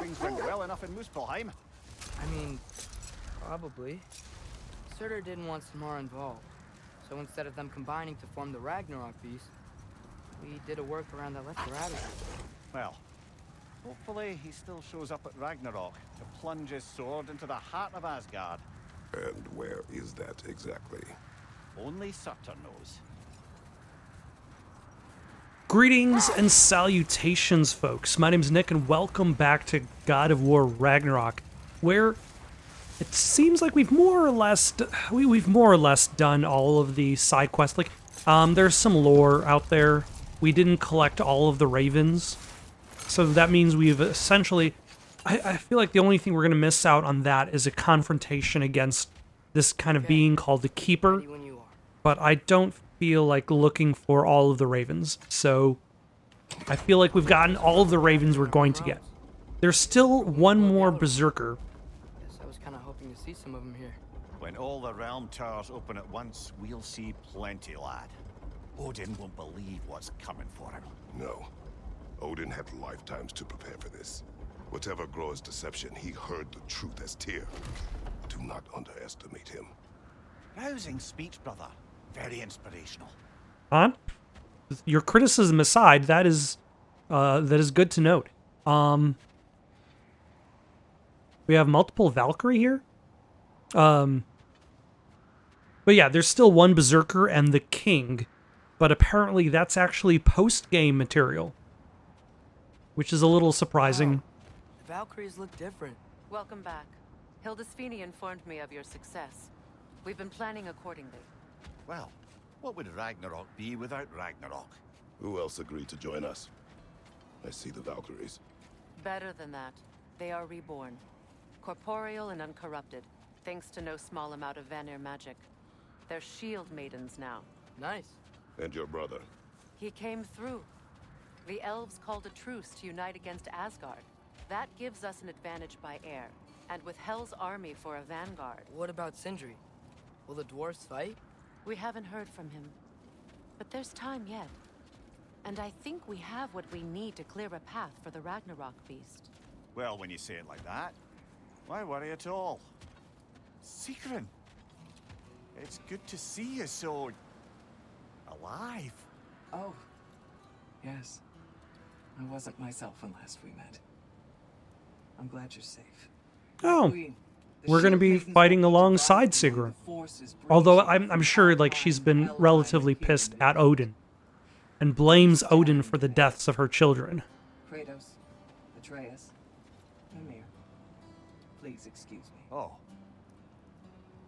things went well enough in Muspelheim. I mean, probably. Surtur didn't want Samara involved, so instead of them combining to form the Ragnarok beast, we did a workaround that left her out of it. Well, hopefully he still shows up at Ragnarok to plunge his sword into the heart of Asgard. And where is that exactly? Only Surtur knows. Greetings and salutations, folks. My name's Nick, and welcome back to God of War Ragnarok, where it seems like we've more or less done all of the side quests. Like, there's some lore out there. We didn't collect all of the ravens, so that means we've essentially. I feel like the only thing we're gonna miss out on that is a confrontation against this kind of being called the Keeper. Ready when you are. But I don't feel like looking for all of the ravens, so I feel like we've gotten all of the ravens we're going to get. There's still one more berserker. Guess I was kind of hoping to see some of them here. When all the realm towers open at once, we'll see plenty, lad. Odin won't believe what's coming for him. No. Odin had lifetimes to prepare for this. Whatever Groa's deception, he heard the truth as Tyr. Do not underestimate him. Rousing speech, brother. Very inspirational. Huh? Your criticism aside, that is good to note. We have multiple Valkyrie here. But yeah, there's still one berserker and the king, but apparently that's actually post-game material, which is a little surprising. Wow. The Valkyries look different. Welcome back. Hildisfini informed me of your success. We've been planning accordingly. Well, what would Ragnarok be without Ragnarok? Who else agreed to join us? I see the Valkyries. Better than that. They are reborn. Corporeal and uncorrupted, thanks to no small amount of Vanir magic. They're shield maidens now. Nice. And your brother? He came through. The elves called a truce to unite against Asgard. That gives us an advantage by air, and with Hell's army for a vanguard. What about Sindri? Will the dwarves fight? We haven't heard from him. But there's time yet. And I think we have what we need to clear a path for the Ragnarok beast. Well, when you say it like that, why worry at all? Sigrun, it's good to see you so alive. Oh, yes. I wasn't myself when last we met. I'm glad you're safe. Oh, Queen, the we're going to shield be maidens fighting want you to alongside rise among Sigrun. the forces bringing Although shield I'm sure like she's been Hellfire relatively appeared pissed in at the- Odin, and blames Odin for the deaths of her children. Kratos, Atreus, Mimir. Please excuse me. Oh.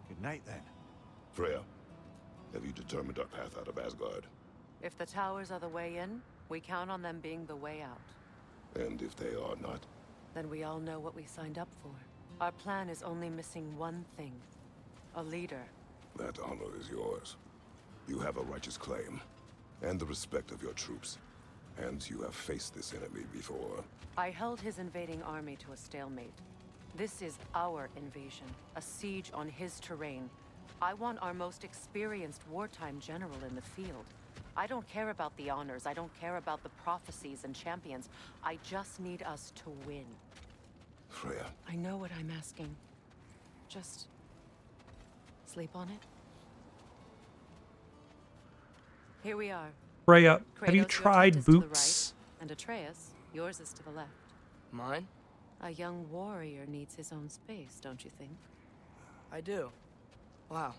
Good night then. Freya, have you determined our path out of Asgard? If the towers are the way in, we count on them being the way out. And if they are not? Then we all know what we signed up for. Our plan is only missing one thing. A leader. That honor is yours. You have a righteous claim, and the respect of your troops. And you have faced this enemy before. I held his invading army to a stalemate. This is our invasion, a siege on his terrain. I want our most experienced wartime general in the field. I don't care about the honors, I don't care about the prophecies and champions. I just need us to win. Freya. I know what I'm asking. Just sleep on it. Here we are. Freya, have you Kratos, your tried tent is to the boots? right, and Atreus, yours is to the left. Mine? A young warrior needs his own space, don't you think? I do. Wow.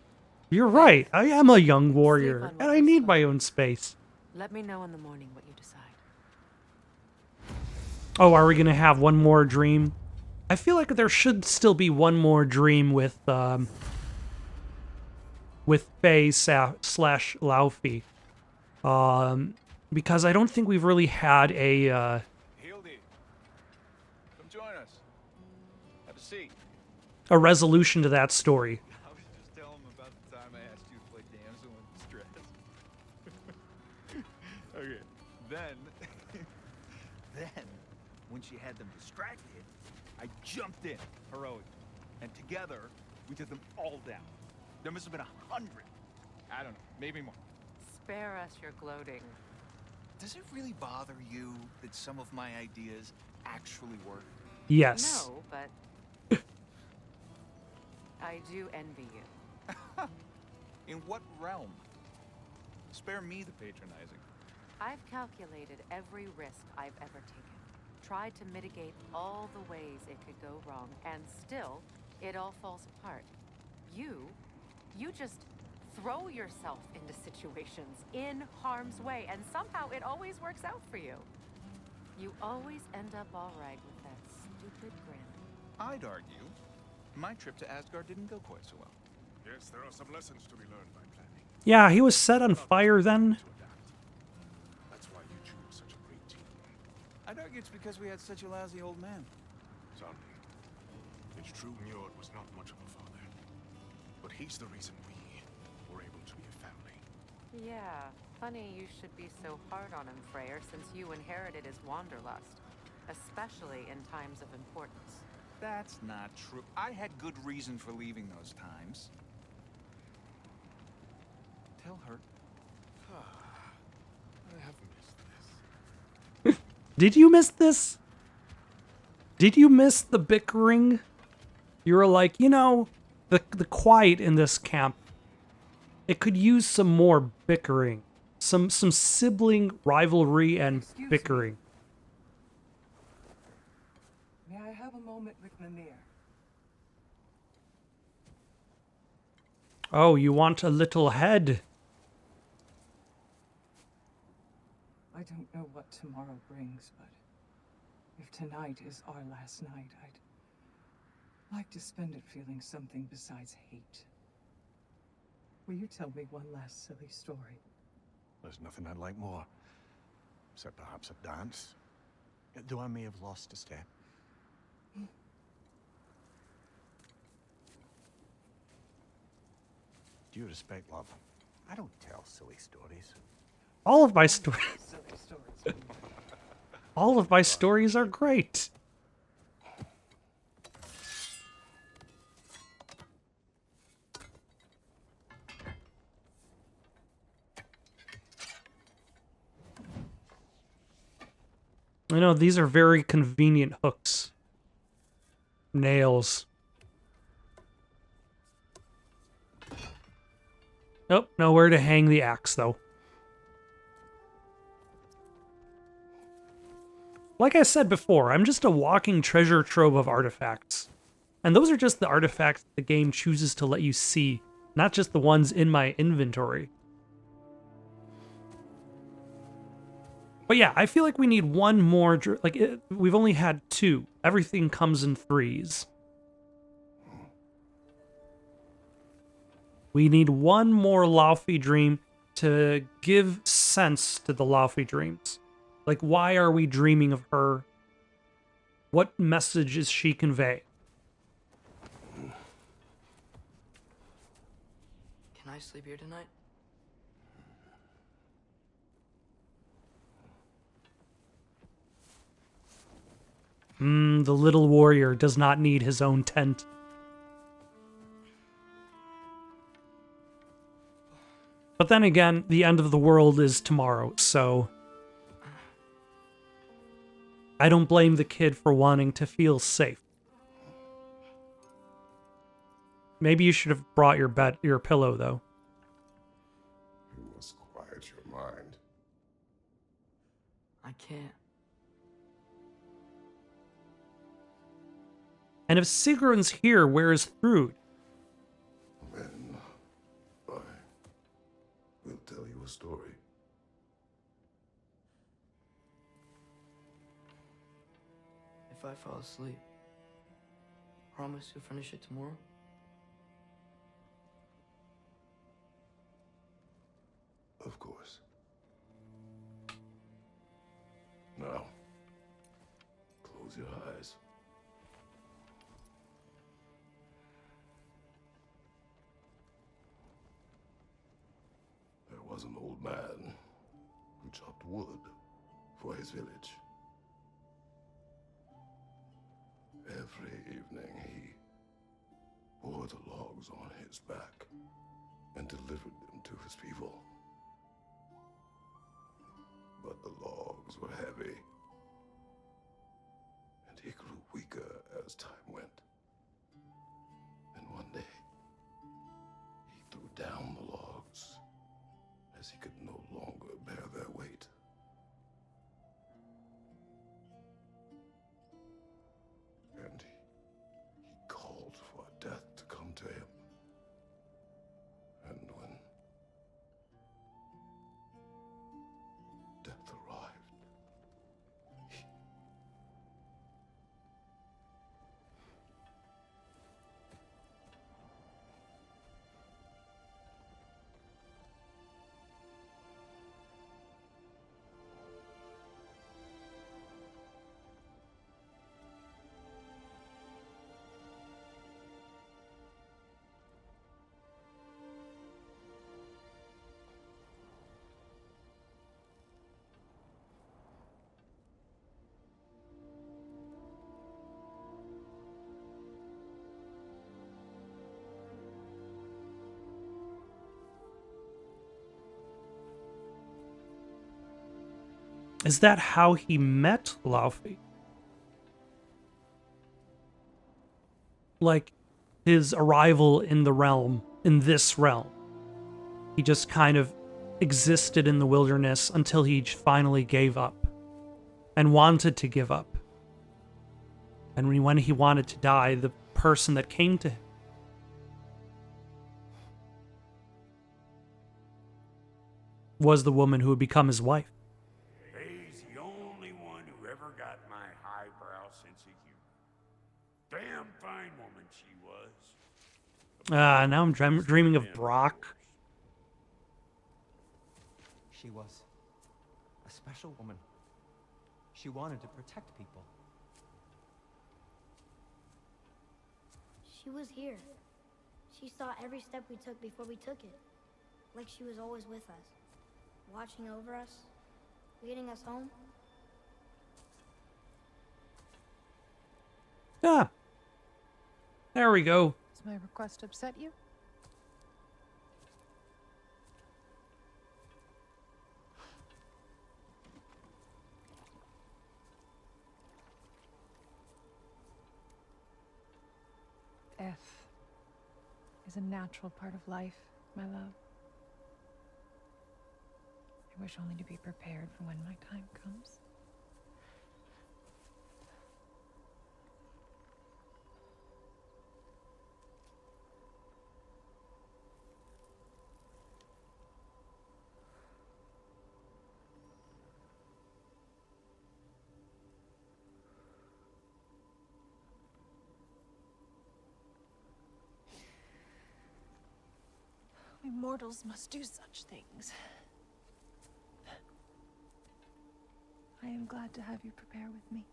You're right. I am a young Sleep warrior, on and what I you need slept. my own space. Let me know in the morning what you decide. Oh, are we gonna have one more dream? I feel like there should still be one more dream with Faye slash Laufey. Because I don't think we've really had a Hildy, come join us. Have a seat. a resolution to that story. I was just telling him about the time I asked you to play damsel in distress. Okay, then when she had them distracted, I jumped in, heroic, and together we took them all down. There must have been 100. I don't know, maybe more. Spare us your gloating. Does it really bother you that some of my ideas actually work? Yes. No, but I do envy you. In what realm? Spare me the patronizing. I've calculated every risk I've ever taken, tried to mitigate all the ways it could go wrong, and still, it all falls apart. You just throw yourself into situations in harm's way, and somehow it always works out for you. You always end up all right with that stupid grin. I'd argue my trip to Asgard didn't go quite so well. Yes, there are some lessons to be learned by planning. Yeah, he was set on fire then. To adapt. That's why you choose such a great team. I'd argue it's because we had such a lousy old man. Zombie. It's true Njord was not much of a father. But he's the reason we were able to be a family. Yeah, funny you should be so hard on him, Freyr, since you inherited his wanderlust, especially in times of importance. That's not true. I had good reason for leaving those times. Tell her. I have missed this. Did you miss this? Did you miss the bickering? You were like, you know, the quiet in this camp, it could use some more bickering. Some sibling rivalry and Excuse me. bickering. May I have a moment with Mimir? Oh, you want a little head? I don't know what tomorrow brings, but if tonight is our last night, I'd like to spend it feeling something besides hate. Will you tell me one last silly story? There's nothing I'd like more. Except perhaps a dance. Though I may have lost a step. Due respect, love. I don't tell silly stories. All of my stories. Silly stories. All of my stories are great. I know, these are very convenient hooks. Nails. Nope, nowhere to hang the axe, though. Like I said before, I'm just a walking treasure trove of artifacts. And those are just the artifacts the game chooses to let you see, not just the ones in my inventory. But yeah, I feel like we need one more, we've only had 2. Everything comes in 3s. We need one more Laufey dream to give sense to the Laufey dreams. Like, why are we dreaming of her? What message is she conveying? Can I sleep here tonight? The little warrior does not need his own tent. But then again, the end of the world is tomorrow, so I don't blame the kid for wanting to feel safe. Maybe you should have brought your pillow, though. You must quiet your mind. I can't. And if Sigrun's here, where is Thrud? Then I will tell you a story. If I fall asleep, promise you'll finish it tomorrow? Of course. Now, close your eyes. There was an old man who chopped wood for his village. Every evening he bore the logs on his back and delivered them to his people. But the logs were heavy, and he grew weaker as time went. And one day, he threw down the logs as he could no longer bear their weight. And he called for death to come to him. And when death arrived, he... Is that how he met Laufey? Like, his arrival in the realm, in this realm. He just kind of existed in the wilderness until he finally gave up. And wanted to give up. And when he wanted to die, the person that came to him was the woman who would become his wife. He's the only one who ever got my highbrow sense of humor. Damn fine woman she was. Now I'm dreaming of Brock. She was a special woman. She wanted to protect people. She was here. She saw every step we took before we took it. Like she was always with us. Watching over us. Leading us home. Ah. There we go. Does my request upset you? Death is a natural part of life, my love. I wish only to be prepared for when my time comes. We mortals must do such things. I am glad to have you prepare with me.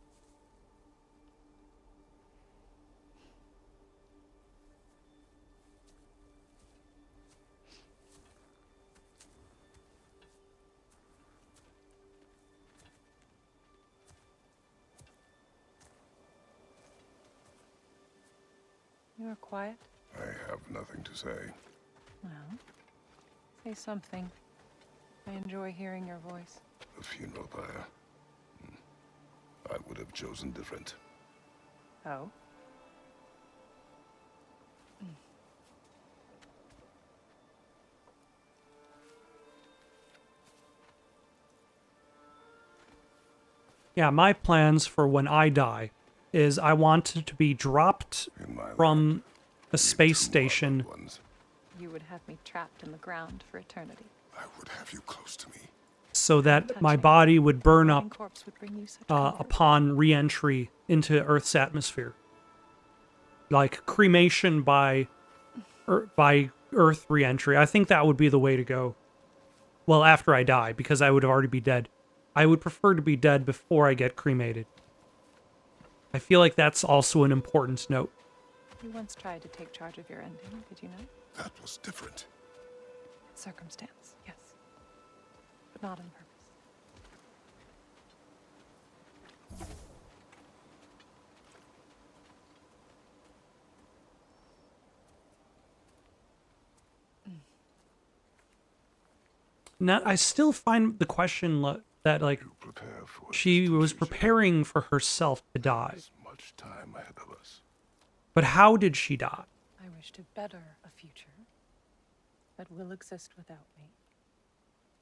You are quiet? I have nothing to say. Well, say something. I enjoy hearing your voice. The funeral pyre. I would have chosen different. Oh? Yeah, my plans for when I die is I want to be dropped from a space station. You would have me trapped in the ground for eternity. I would have you close to me. So that my body would burn up corpse would bring you such upon re-entry into Earth's atmosphere. Like cremation by Earth re-entry. I think that would be the way to go. Well, after I die, because I would already be dead. I would prefer to be dead before I get cremated. I feel like that's also an important note. You once tried to take charge of your ending, did you know? That was different. Circumstance, yes. But not on purpose. Now, I still find the question that, like, she was preparing for herself to die. much time ahead of us. But how did she die? I wish to better a future that will exist without me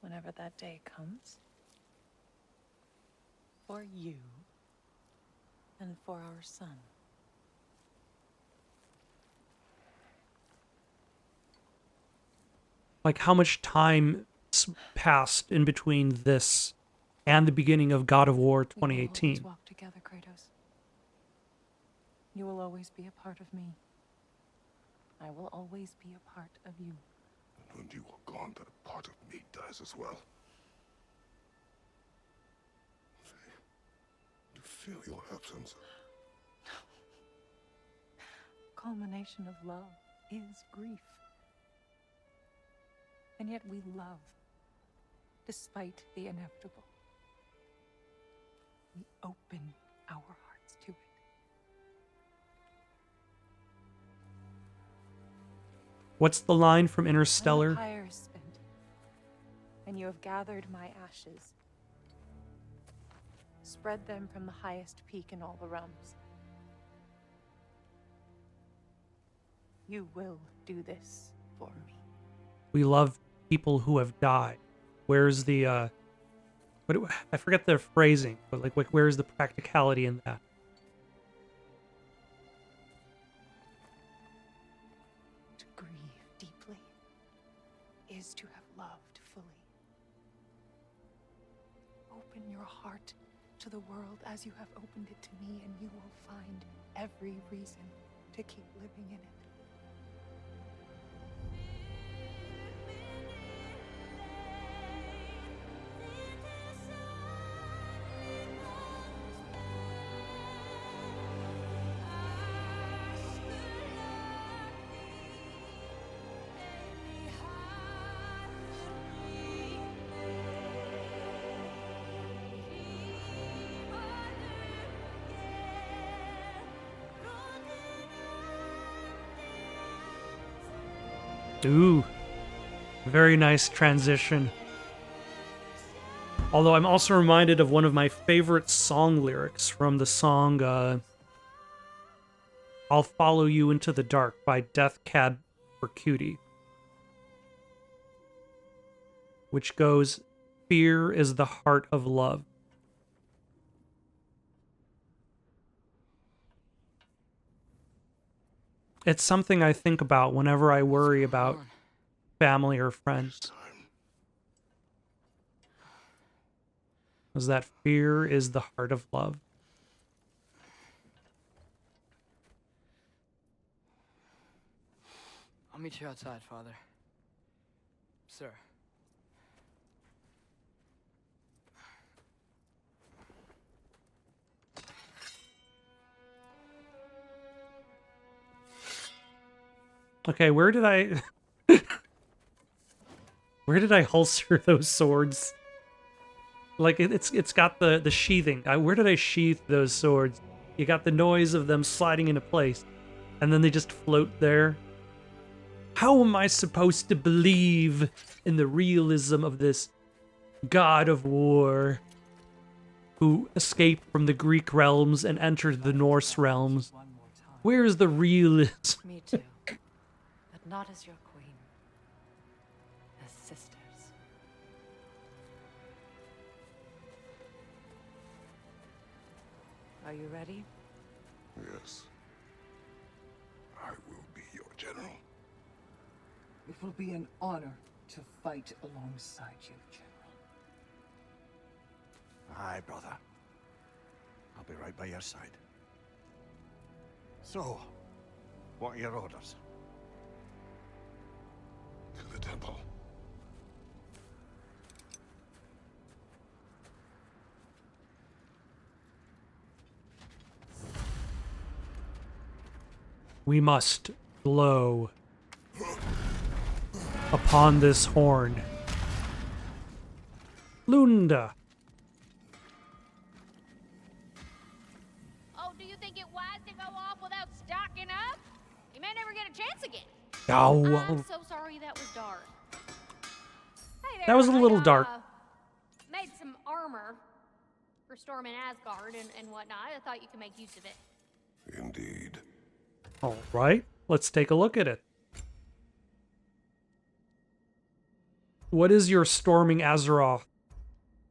whenever that day comes. For you and for our son. Like, how much time passed in between this and the beginning of God of War We will 2018? always walk together, Kratos. You will always be a part of me. I will always be a part of you. And when you are gone, that part of me dies as well. You feel your absence. Culmination of love is grief. And yet we love, despite the inevitable. We open our hearts to it. What's the line from When Interstellar? the pyre is spent, and you have gathered my ashes, spread them from the highest peak in all the realms. You will do this for me. We love people who have died. Where's the I forget the phrasing, but like where's the practicality in that? To grieve deeply is to have loved fully. Open your heart to the world as you have opened it to me, and you will find every reason to keep living in it. Ooh, very nice transition. Although I'm also reminded of one of my favorite song lyrics from the song I'll Follow You Into the Dark by Death Cab for Cutie, which goes, "Fear is the heart of love." It's something I think about whenever I worry about family or friends. Is that fear is the heart of love. I'll meet you outside, Father. Sir. Okay, where did I where did I holster those swords? Like it's got the sheathing. Where did I sheath those swords? You got the noise of them sliding into place, and then they just float there. How am I supposed to believe in the realism of this god of war who escaped from the Greek realms and entered the Norse realms? Where is the realism? Me too. But not as your queen. As sisters. Are you ready? Yes. I will be your general. It will be an honor to fight alongside you, General. Aye, brother. I'll be right by your side. So, what are your orders? To the temple. We must blow upon this horn. Lunda. Oh, do you think it wise to go off without stocking up? You may never get a chance again. Oh, I'm so sorry that was dark. Hey there, that was a little dark. Made some armor for storming Asgard and whatnot. I thought you could make use of it. Indeed. All right, let's take a look at it. What is your storming Azeroth?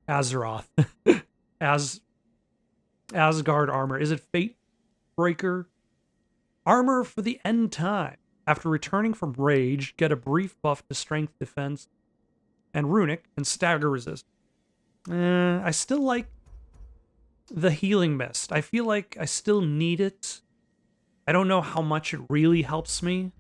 Asgard armor. Is it Fate Breaker? Armor for the end time. After returning from Rage, get a brief buff to strength, defense, and runic, and stagger resist. I still like the healing mist. I feel like I still need it. I don't know how much it really helps me.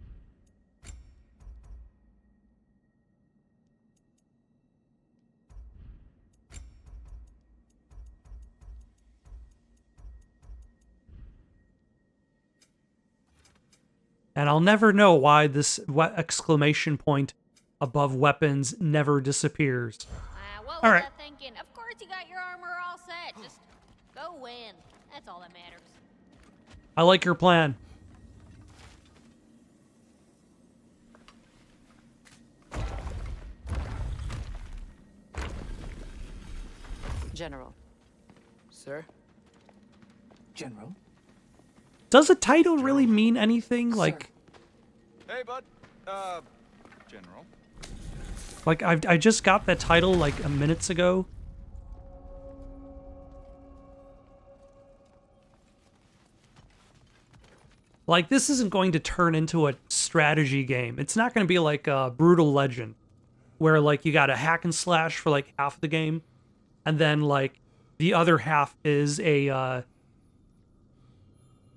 And I'll never know why this exclamation point above weapons never disappears. What All was right. I thinking? Of course you got your armor all set. Just go win. That's all that matters. I like your plan. General. Sir? General? Does a title really mean anything? Like, Hey, bud. General. like I just got that title like a minutes ago. Like, this isn't going to turn into a strategy game. It's not going to be like a Brutal Legend, where like you got a hack and slash for like half the game, and then like the other half is a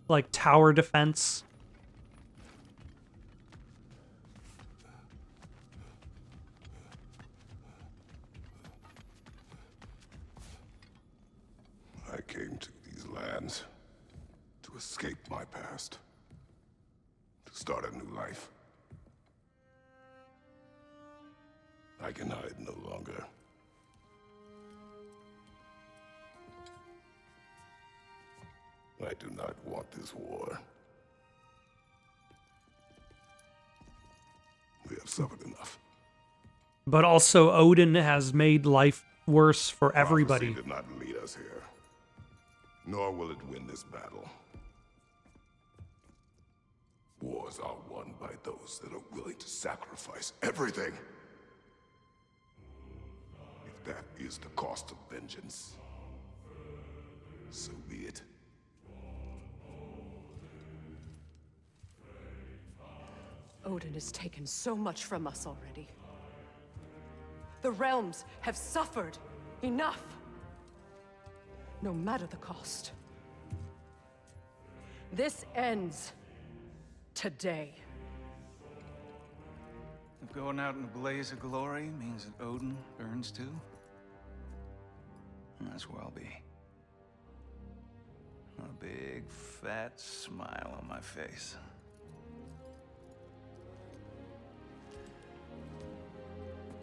like tower defense. I came to these lands to escape my past, to start a new life. I can hide no longer. I do not want this war. We have suffered enough. But also, Odin has made life worse for everybody. Prophecy did not lead us here, nor will it win this battle. Wars are won by those that are willing to sacrifice everything. If that is the cost of vengeance, so be it. Odin has taken so much from us already. The realms have suffered enough. No matter the cost. This ends today. If going out in a blaze of glory means that Odin burns too, that's where I'll be. A big, fat smile on my face.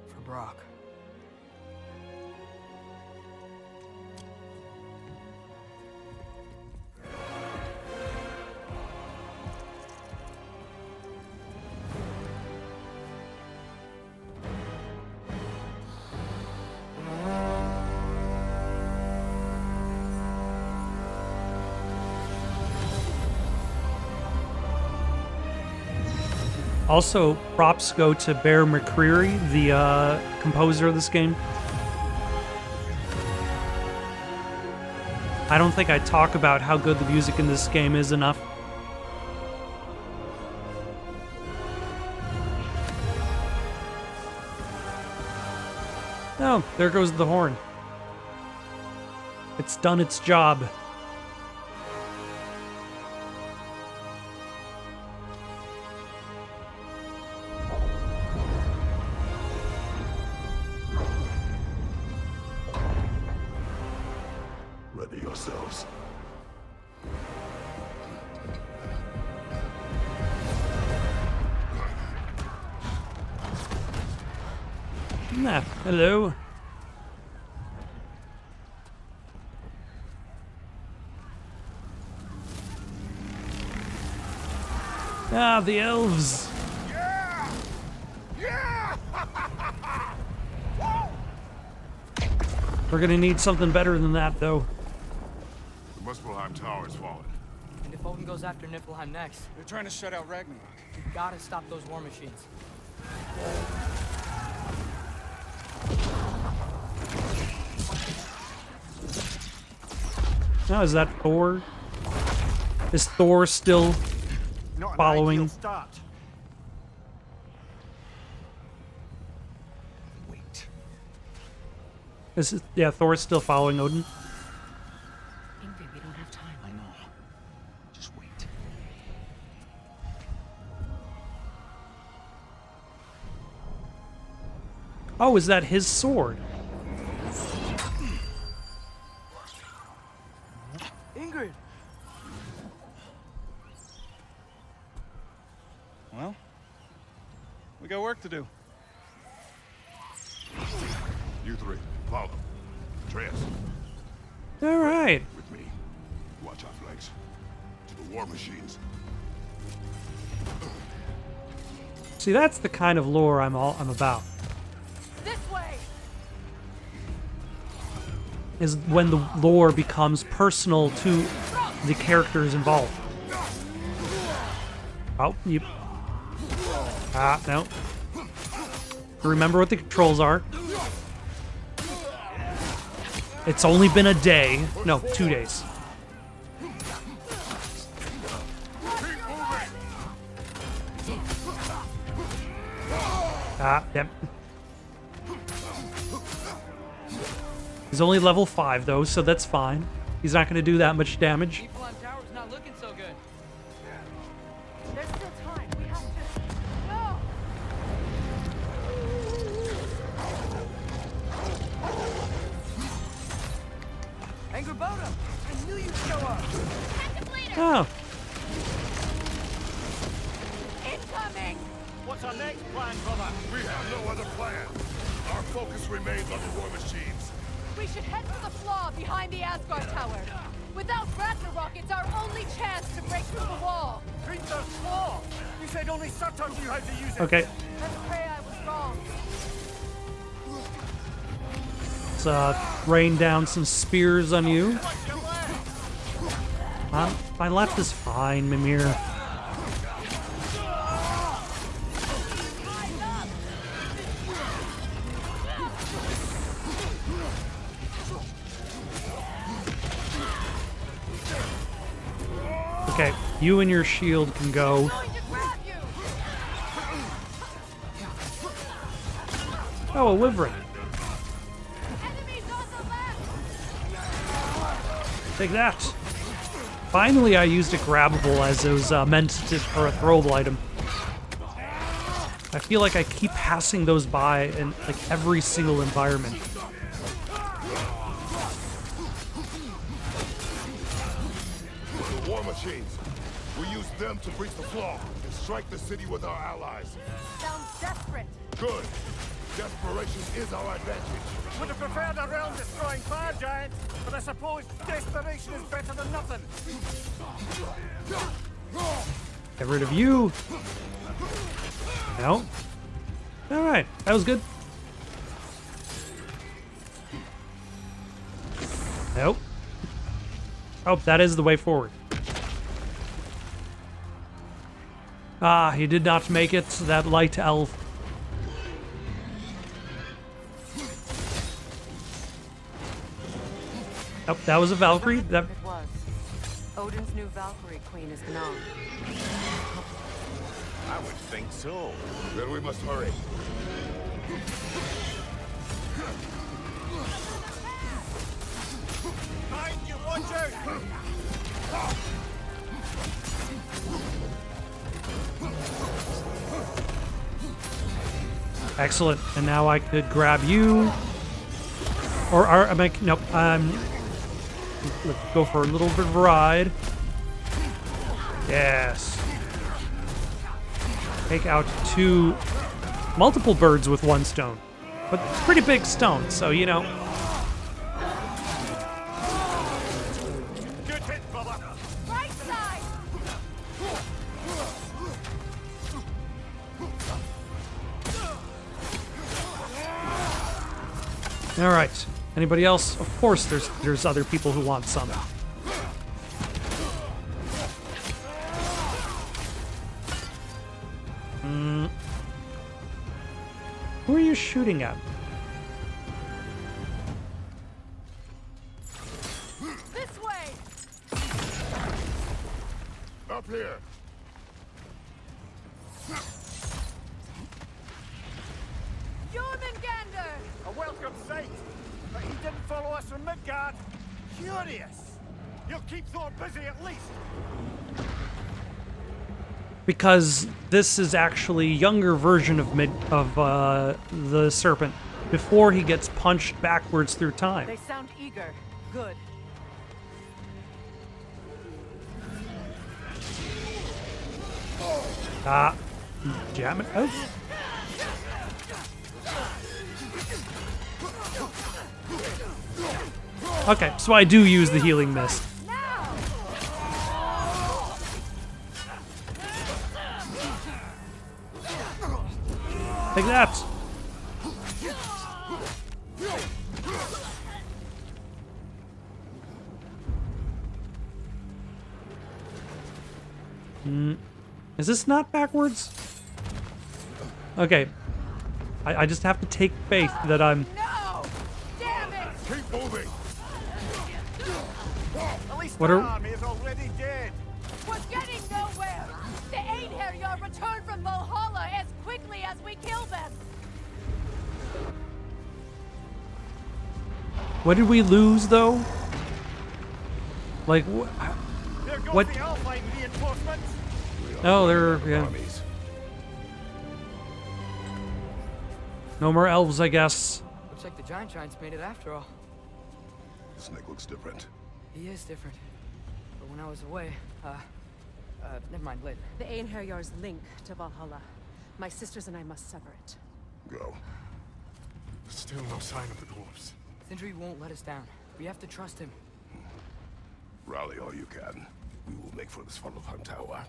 For Brock. Also, props go to Bear McCreary, the composer of this game. I don't think I talk about how good the music in this game is enough. Oh, there goes the horn. It's done its job. Ready yourselves. Ah, hello. Ah, the elves. We're gonna need something better than that, though. The Muspelheim Tower has fallen. And if Odin goes after Niflheim next, They're trying to shut out Ragnarok. we gotta stop those war machines. Now, is that Thor? Is Thor still Not an following? ideal start. Wait. Yeah, Thor's still following Odin. Ingrid, we don't have time. I know. Just wait. Oh, is that his sword? Ingrid! Well, we got work to do. You three, follow. Atreus, All right. with me. Watch our flanks. To the war machines. See, that's the kind of lore I'm about. This way! Is when the lore becomes personal to the characters involved. Oh, you. Ah, no. Remember what the controls are. It's only been a day. No, 2 days. Ah, yep. He's only level 5 though, so that's fine. He's not going to do that much damage. Niflheim Tower's not looking so good. There's still time. We have to... No! Angrboda! I knew you'd show up! Oh, Incoming! What's our next plan, brother? We have no other plan. Our focus remains on the war machines. We should head for the flaw behind the Asgard Tower. Without Ragnarok, it's our only chance to break through the wall. Creature's claw! You said only Surtur knew how to use it. okay. Let's pray I was wrong. Let's rain down some spears on you. My left is fine, Mimir. Okay, you and your shield can go. Oh, a wyvern. Take that. Finally, I used a grabbable as it was meant to, for a throwable item. I feel like I keep passing those by in like every single environment. The war machines. We use them to breach the flaw and strike the city with our allies. Sounds desperate. Good. Desperation is our advantage. Would have preferred a realm-destroying fire giant, but I suppose desperation is better than nothing. Get rid of you. No. All right, that was good. Nope. Oh, that is the way forward. Ah, he did not make it, that light elf. Oh, that was a Valkyrie. That It was. Odin's new Valkyrie queen is Gná. I would think so. Then we must hurry. Mind you, watch out! excellent. And now I could grab you. Or I make nope. Let's go for a little bit of a ride. Yes. Take out multiple birds with one stone. But it's a pretty big stone, so you know. Good hit, brother. Right side! All right. Anybody else? Of course, there's other people who want some. Who are you shooting at? This way! Up here! Jormungandr! A welcome sight. But he didn't follow us from Midgard. Curious. You'll keep Thor busy at least. Because this is actually a younger version of the serpent before he gets punched backwards through time. They sound eager. Good. Jam it out. Okay, so I do use the healing mist. Take that! Is this not backwards? Okay. I just have to take faith that I'm... No! Damn it! Keep moving! At least What the are- army is already dead. We're getting nowhere! The Einherjar return from Valhalla as quickly as we kill them! What did we lose, though? Like, There goes what? the Alpine reinforcements. Oh, they're... yeah. Armies. No more elves, I guess. Looks like the giant giants made it after all. The snake looks different. He is different. But when I was away, never mind, later. The Einherjar's link to Valhalla. My sisters and I must sever it. Go. Still no sign of the dwarves. Sindri won't let us down. We have to trust him. Rally all you can. We will make for this Svartalfheim tower.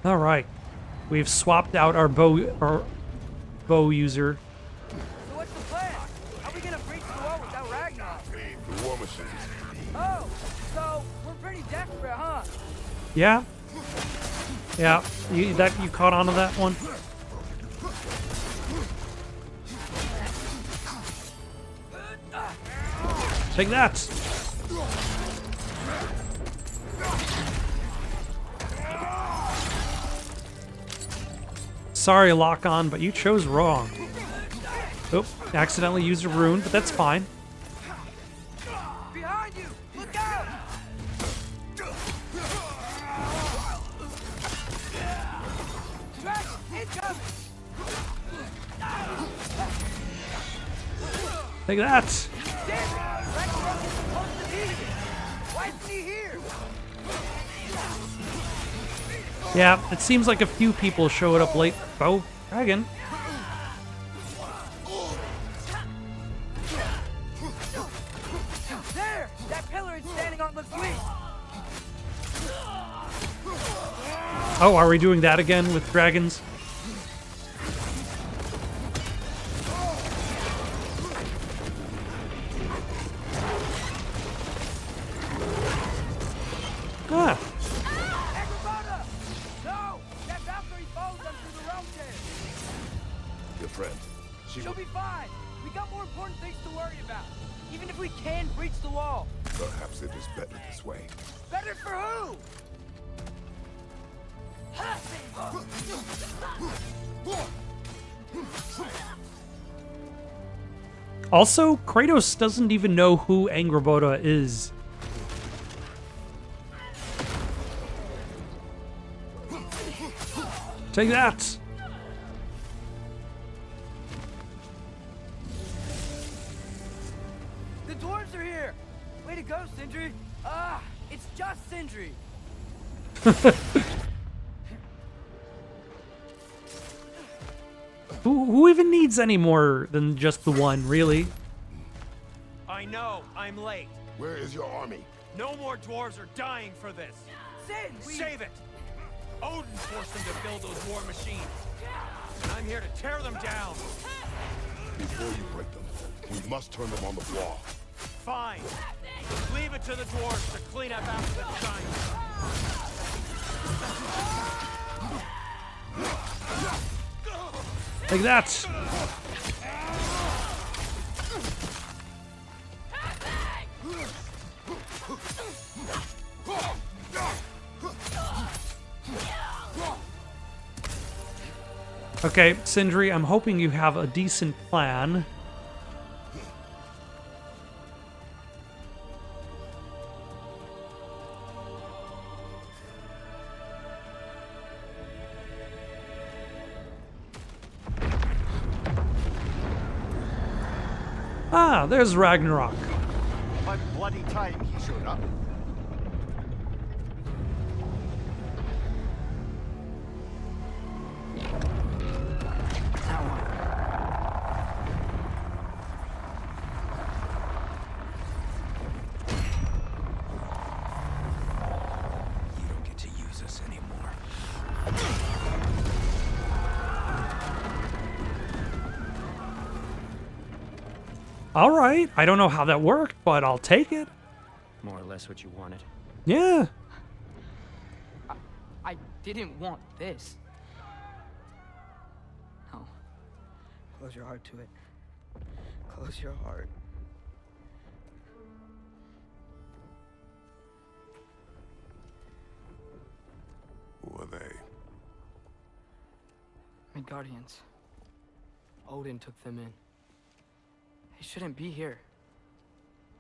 All right. We've swapped out our bow user. So what's the plan? How are we gonna breach the wall without Ragnarok? The war machines. Oh, so we're pretty desperate, huh? Yeah? Yeah. You caught on to that one? Take that! Sorry, lock on, but you chose wrong. Oop, accidentally used a rune, but that's fine. Behind you! Look out! Dragon, incoming! Take that! Damn it! Ragnarok is supposed to be here! Why isn't he here? Yeah, it seems like a few people showed up late. Oh, dragon. There! That pillar it's standing on looks weak! Oh, are we doing that again with dragons? Ah. Agrabah! No! That Valkyrie follows them through the realm cave! Your friend. She'll be fine! We got more important things to worry about! Even if we can breach the wall! Perhaps it is better this way. Better for who? Also, Kratos doesn't even know who Angrboda is. Take that! The dwarves are here! Way to go, Sindri! Ah, it's just Sindri! Who even needs any more than just the one, really? I know, I'm late. Where is your army? No more dwarves are dying for this. Save it! Odin forced them to build those war machines. And I'm here to tear them down. Before you break them, we must turn them on the wall. Fine. Leave it to the dwarves to clean up after the giants. Like that. Okay, Sindri, I'm hoping you have a decent plan. Ah, there's Ragnarok. About bloody time he showed up. You don't get to use us anymore. All right, I don't know how that worked, but I'll take it. More or less what you wanted. Yeah. I didn't want this. No. Close your heart to it. Close your heart. Who are they? Midgardians. Odin took them in. They shouldn't be here.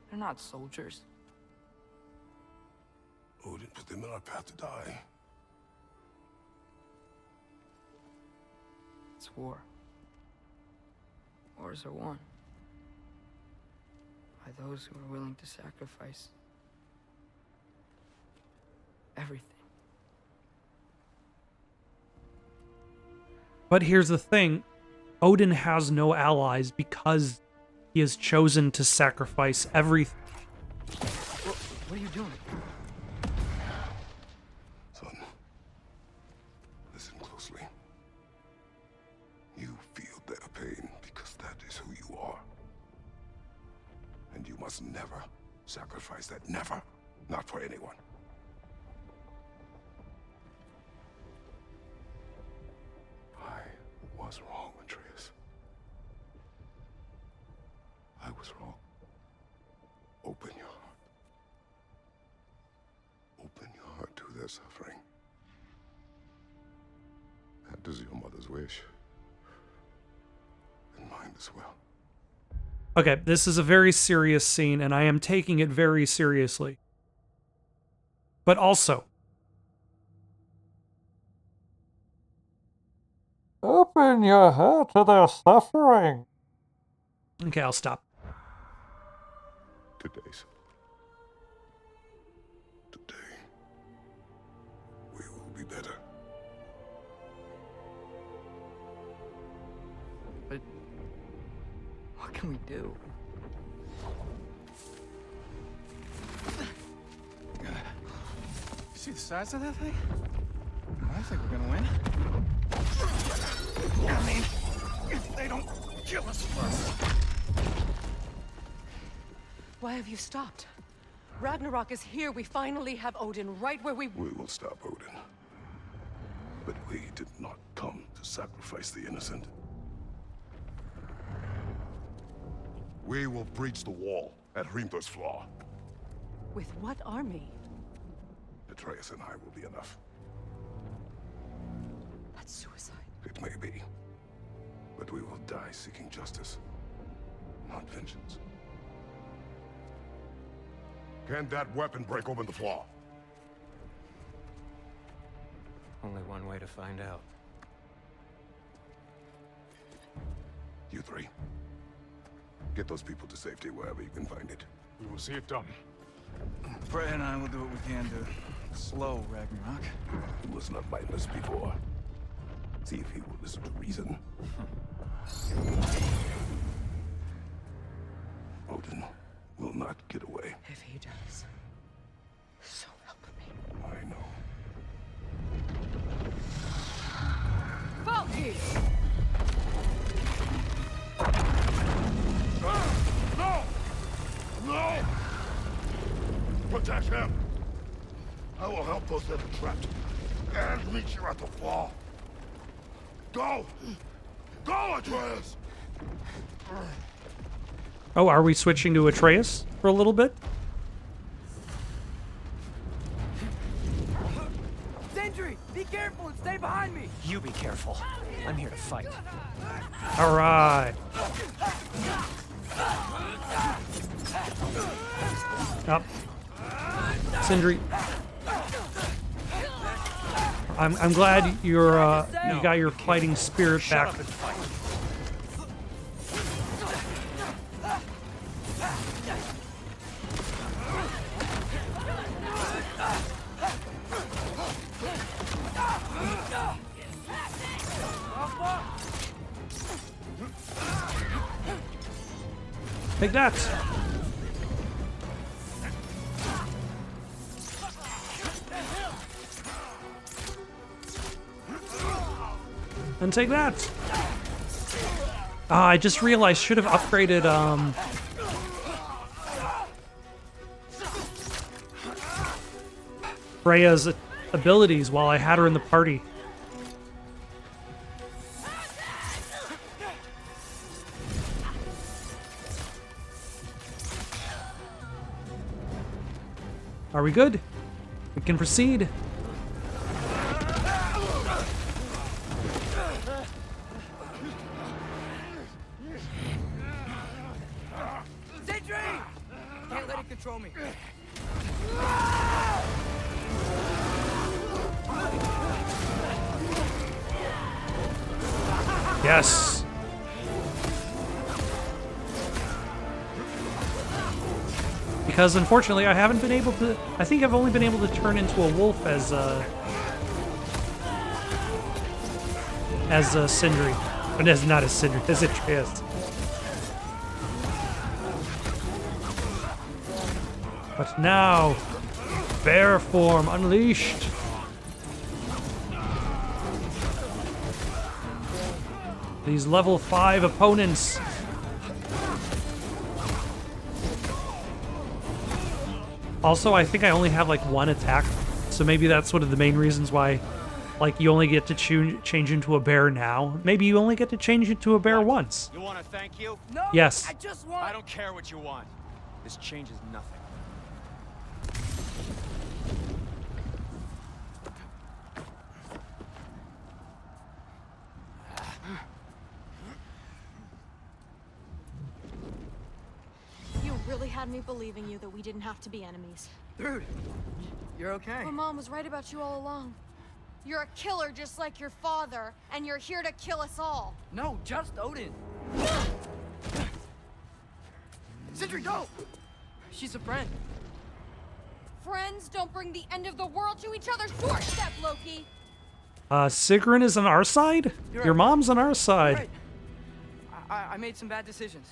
They're not soldiers. Odin put them in our path to die. It's war. Wars are won by those who are willing to sacrifice everything. But here's the thing. Odin has no allies because he has chosen to sacrifice everything. What are you doing? Son, listen closely. You feel their pain because that is who you are. And you must never sacrifice that. Never. Not for anyone. I was wrong, Atreus. I was wrong. Open your heart. Open your heart to their suffering. That is your mother's wish. And mine as well. Okay, this is a very serious scene, and I am taking it very seriously. But also, open your heart to their suffering. Okay, I'll stop. Today, son. Today, we will be better. But what can we do? See the size of that thing? I think we're gonna win. I mean, if they don't kill us first. Why have you stopped? Ragnarok is here. We finally have Odin right where we... We will stop Odin. But we did not come to sacrifice the innocent. We will breach the wall at Hrimthor's Flaw. With what army? Atreus and I will be enough. That's suicide. It may be. But we will die seeking justice, not vengeance. Can that weapon break open the flaw? Only one way to find out. You three. Get those people to safety wherever you can find it. We will see it done. Freya and I will do what we can to slow Ragnarok. He was not mindless before. See if he will listen to reason. Odin will not get away. If he does, so help me. I know. Valky! No! No! Protect him! I will help those that are trapped. And meet you at the fall. Go! Go, Atreus! Oh, are we switching to Atreus for a little bit? Sentry, be careful and stay behind me. You be careful. I'm here to fight. All right. Up. Sindri. I'm glad you're you got your fighting spirit back. Shut up and fight. Take that. And take that. I just realized should have upgraded Freya's abilities while I had her in the party. Are we good? We can proceed. Sentry! Can't let it control me. Yes. Because unfortunately I haven't been able to, I think I've only been able to turn into a wolf as Sindri. But as not as Sindri, as Atreus. But now, bear form unleashed. These level 5 opponents. Also, I think I only have like one attack, so maybe that's one of the main reasons why, like, you only get to change into a bear now. Maybe you only get to change into a bear once. You want to thank you? No, Yes. I just want... I don't care what you want. This changes nothing. You really had me believing you that we didn't have to be enemies. Dude, you're okay. My mom was right about you all along. You're a killer just like your father, and you're here to kill us all. No, just Odin. Sentry, go! She's a friend. Friends don't bring the end of the world to each other's doorstep, Loki. Sigrun is on our side? You're Your right. mom's on our side. Right. I made some bad decisions.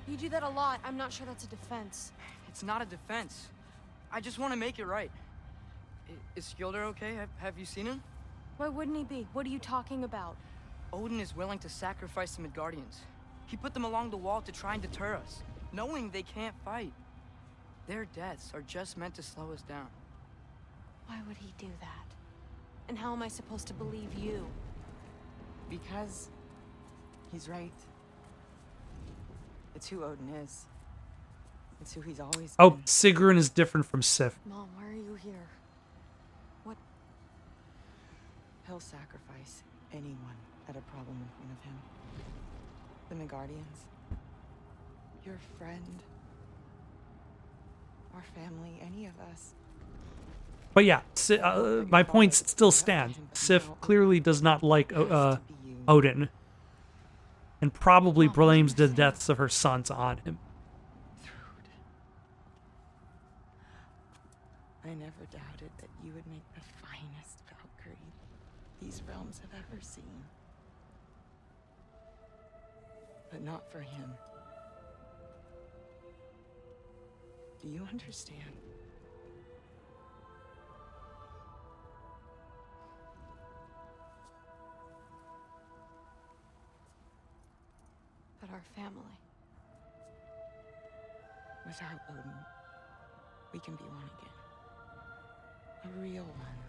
You do that a lot. I'm not sure that's a defense. It's not a defense. I just want to make it right. Is Skilder okay? Have you seen him? Why wouldn't he be? What are you talking about? Odin is willing to sacrifice the Midgardians. He put them along the wall to try and deter us, knowing they can't fight. Their deaths are just meant to slow us down. Why would he do that? And how am I supposed to believe you? Because he's right. It's who Odin is. It's who he's always Oh, been. Sigrun is different from Sif. Mom, why are you here? What? He'll sacrifice anyone at a problem in front of him. The Midgardians. Your friend. Our family, any of us. But yeah, my points still stand. Sif clearly does not like Odin, and probably blames the deaths of her sons on him. I never doubted that you would make the finest Valkyrie these realms have ever seen. But not for him. Do you understand? But our family. Without Odin, we can be one again. A real one.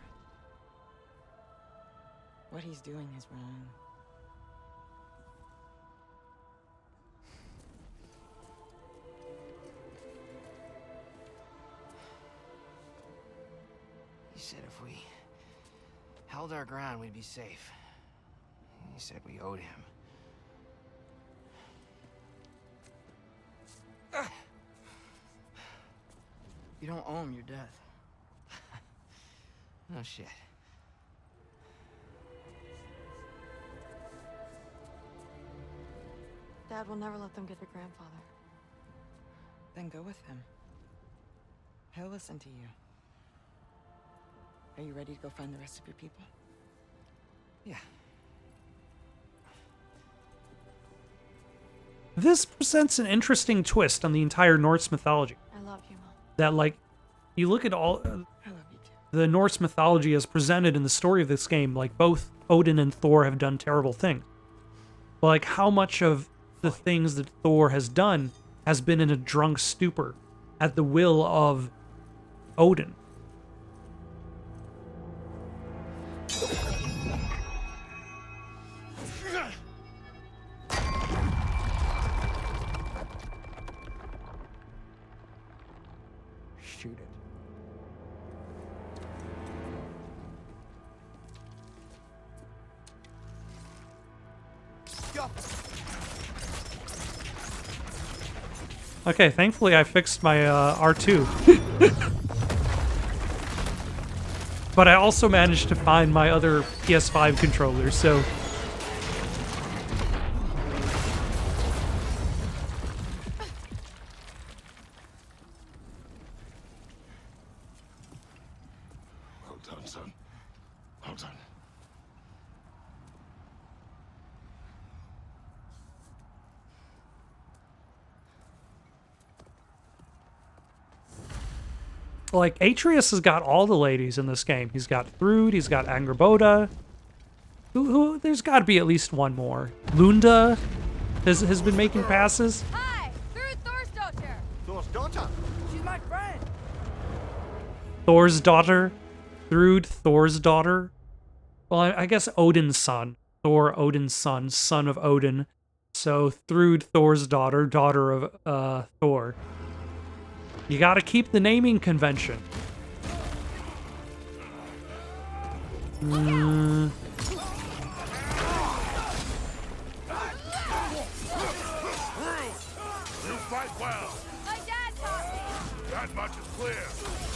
What he's doing is wrong. He said if we held our ground, we'd be safe. He said we owed him. You don't owe him your death. No shit. Dad will never let them get their grandfather. Then go with him. He'll listen to you. Are you ready to go find the rest of your people? Yeah. This presents an interesting twist on the entire Norse mythology. I love you, Mom. That, like, you look at all the Norse mythology as presented in the story of this game, like, both Odin and Thor have done terrible things. But, like, how much of the things that Thor has done has been in a drunk stupor at the will of Odin. Shoot it. Okay, thankfully I fixed my R2. But I also managed to find my other PS5 controller, so... Well done, son. Well done. Like, Atreus has got all the ladies in this game. He's got Thrud, he's got Angerboda. There's got to be at least one more. Lunda has been making passes. Hi, Thrud Thor's daughter. Thor's daughter? She's my friend. Thor's daughter. Thrud, Thor's daughter. Well, I guess Odin's son. Thor, Odin's son, son of Odin. So Thrud, Thor's daughter, daughter of Thor. You gotta keep the naming convention. You fight well. My dad taught me. That much is clear.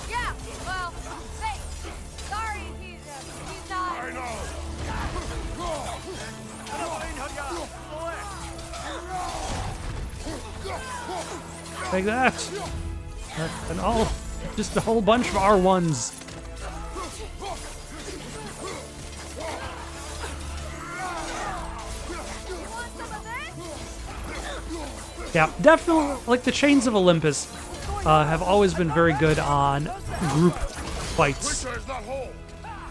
Yeah, well, thanks. Sorry, he's not. I know. Like that. And all, just a whole bunch of R1s. Yeah, definitely, like the Chains of Olympus have always been very good on group fights. Creature is not whole.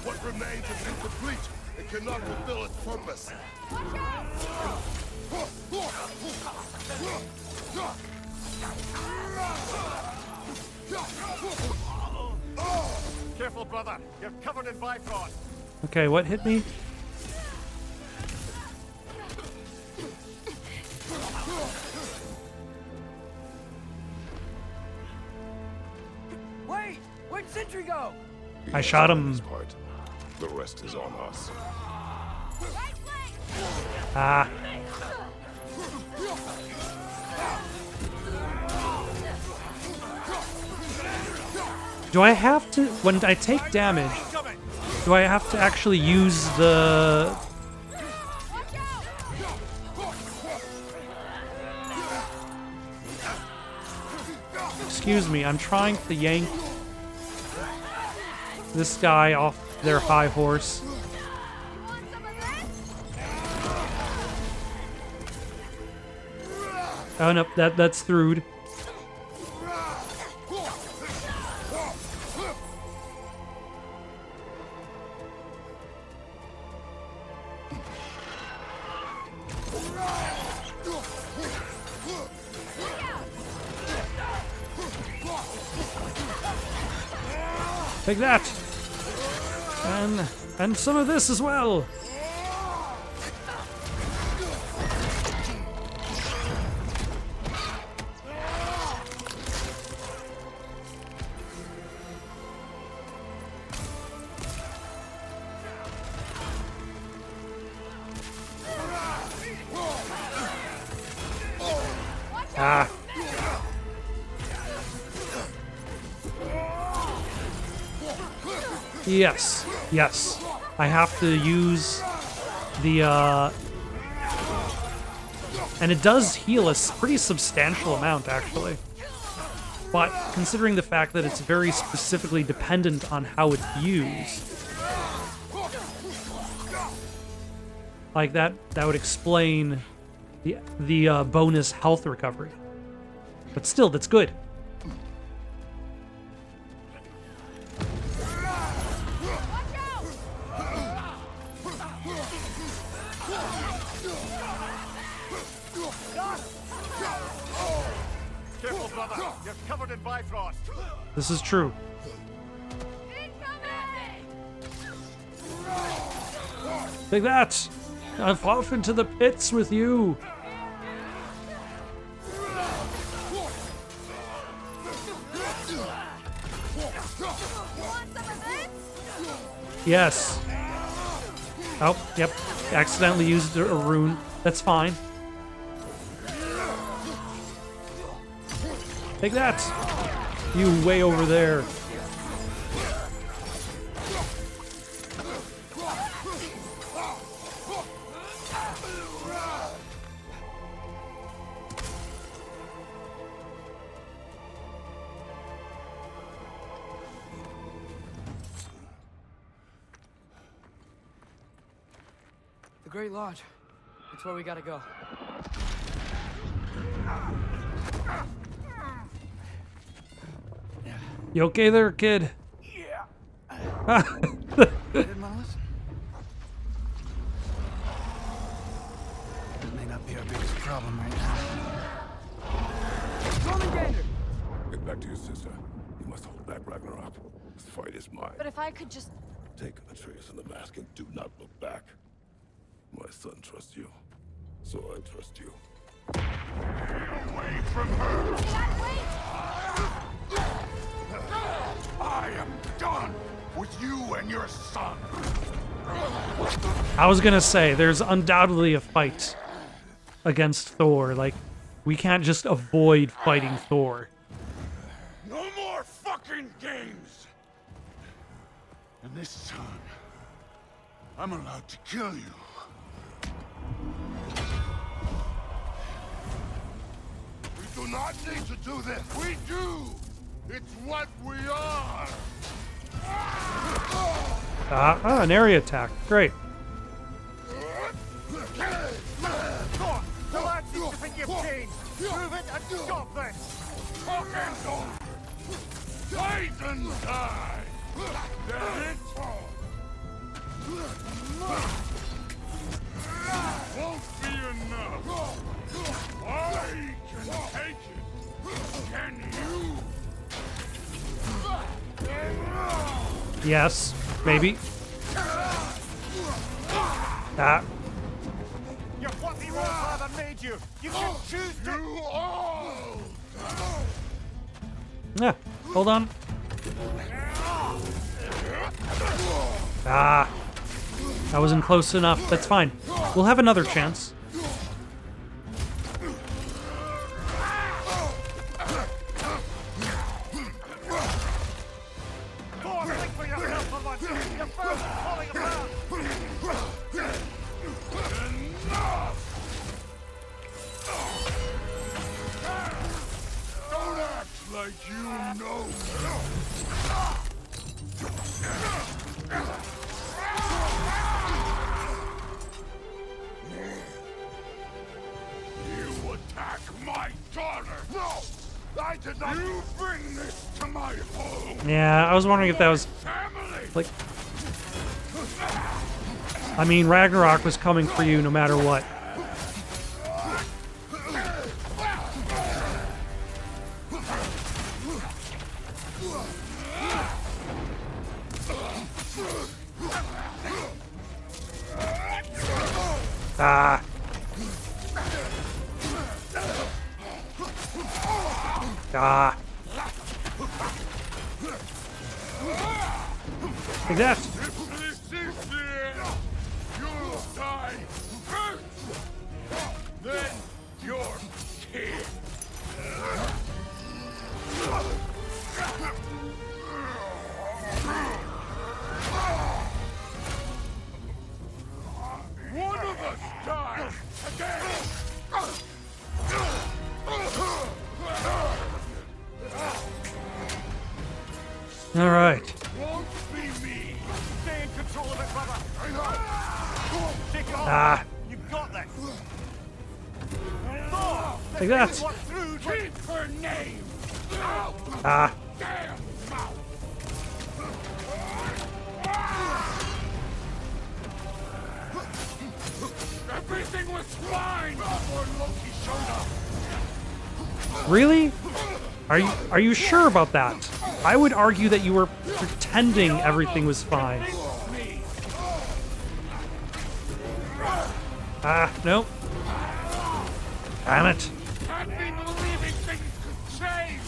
What remains is incomplete. It cannot fulfill its purpose. Careful, brother. You're covered in Bifrost. Okay, what hit me? Wait! Where'd Sentry go? I shot him. Part. The rest is on us. Ah. Do I have to, when I take damage, do I have to actually use the... Excuse me, I'm trying to yank this guy off their high horse. Oh no, that's Thrud. Take that! And some of this as well! Yes. Yes. I have to use the, and it does heal a pretty substantial amount, actually. But considering the fact that it's very specifically dependent on how it's used, like that would explain the bonus health recovery. But still, that's good. Careful, brother. You're covered in Bifrost. This is true. Take that! I'm off into the pits with you. Yes. Oh, yep. Accidentally used a rune. That's fine. Take that! You way over there. The Great Lodge. It's where we gotta go. You okay there, kid? Yeah. Didn't want to listen. That may not be our biggest problem right now. Get back to your sister. You must hold back Ragnarok. This fight is mine. But if I could just... Take Atreus and the mask and do not look back. My son trusts you, so I trust you. Away from her! I am done with you and your son. I was gonna say, there's undoubtedly a fight against Thor. Like, we can't just avoid fighting Thor. No more fucking games! And this time, I'm allowed to kill you. We do not need to do this. We do! It's what we are! An area attack. Great. Thor, the lad seems to think you've changed. Prove it and stop this! Fucking don't! Fight and die! Damn it! Won't be enough! I can take it! Can you? Yes. Maybe. Ah. You're what the old father made you! You can choose to... Yeah. Hold on. Ah. I wasn't close enough. That's fine. We'll have another chance. Thor, think for yourself for once! Your firm is falling apart! Enough! Don't act like you know me. You attack my daughter! No! I did not! You bring this to my home! Yeah, I was wondering if that was... like... I mean, Ragnarok was coming for you no matter what. Ah. Ah. Like that. If this is the end, you'll die first! Then your kid! All right. Won't be me. Stay in control of it, brother. I know. Take it off. Ah. You've got this. Take that. Keep her name out. Ah. Damn mouth. Everything was fine before Loki showed up. Really? Are you sure about that? I would argue that you were pretending everything was fine. Ah, nope. Damn it. I've been believing things could change.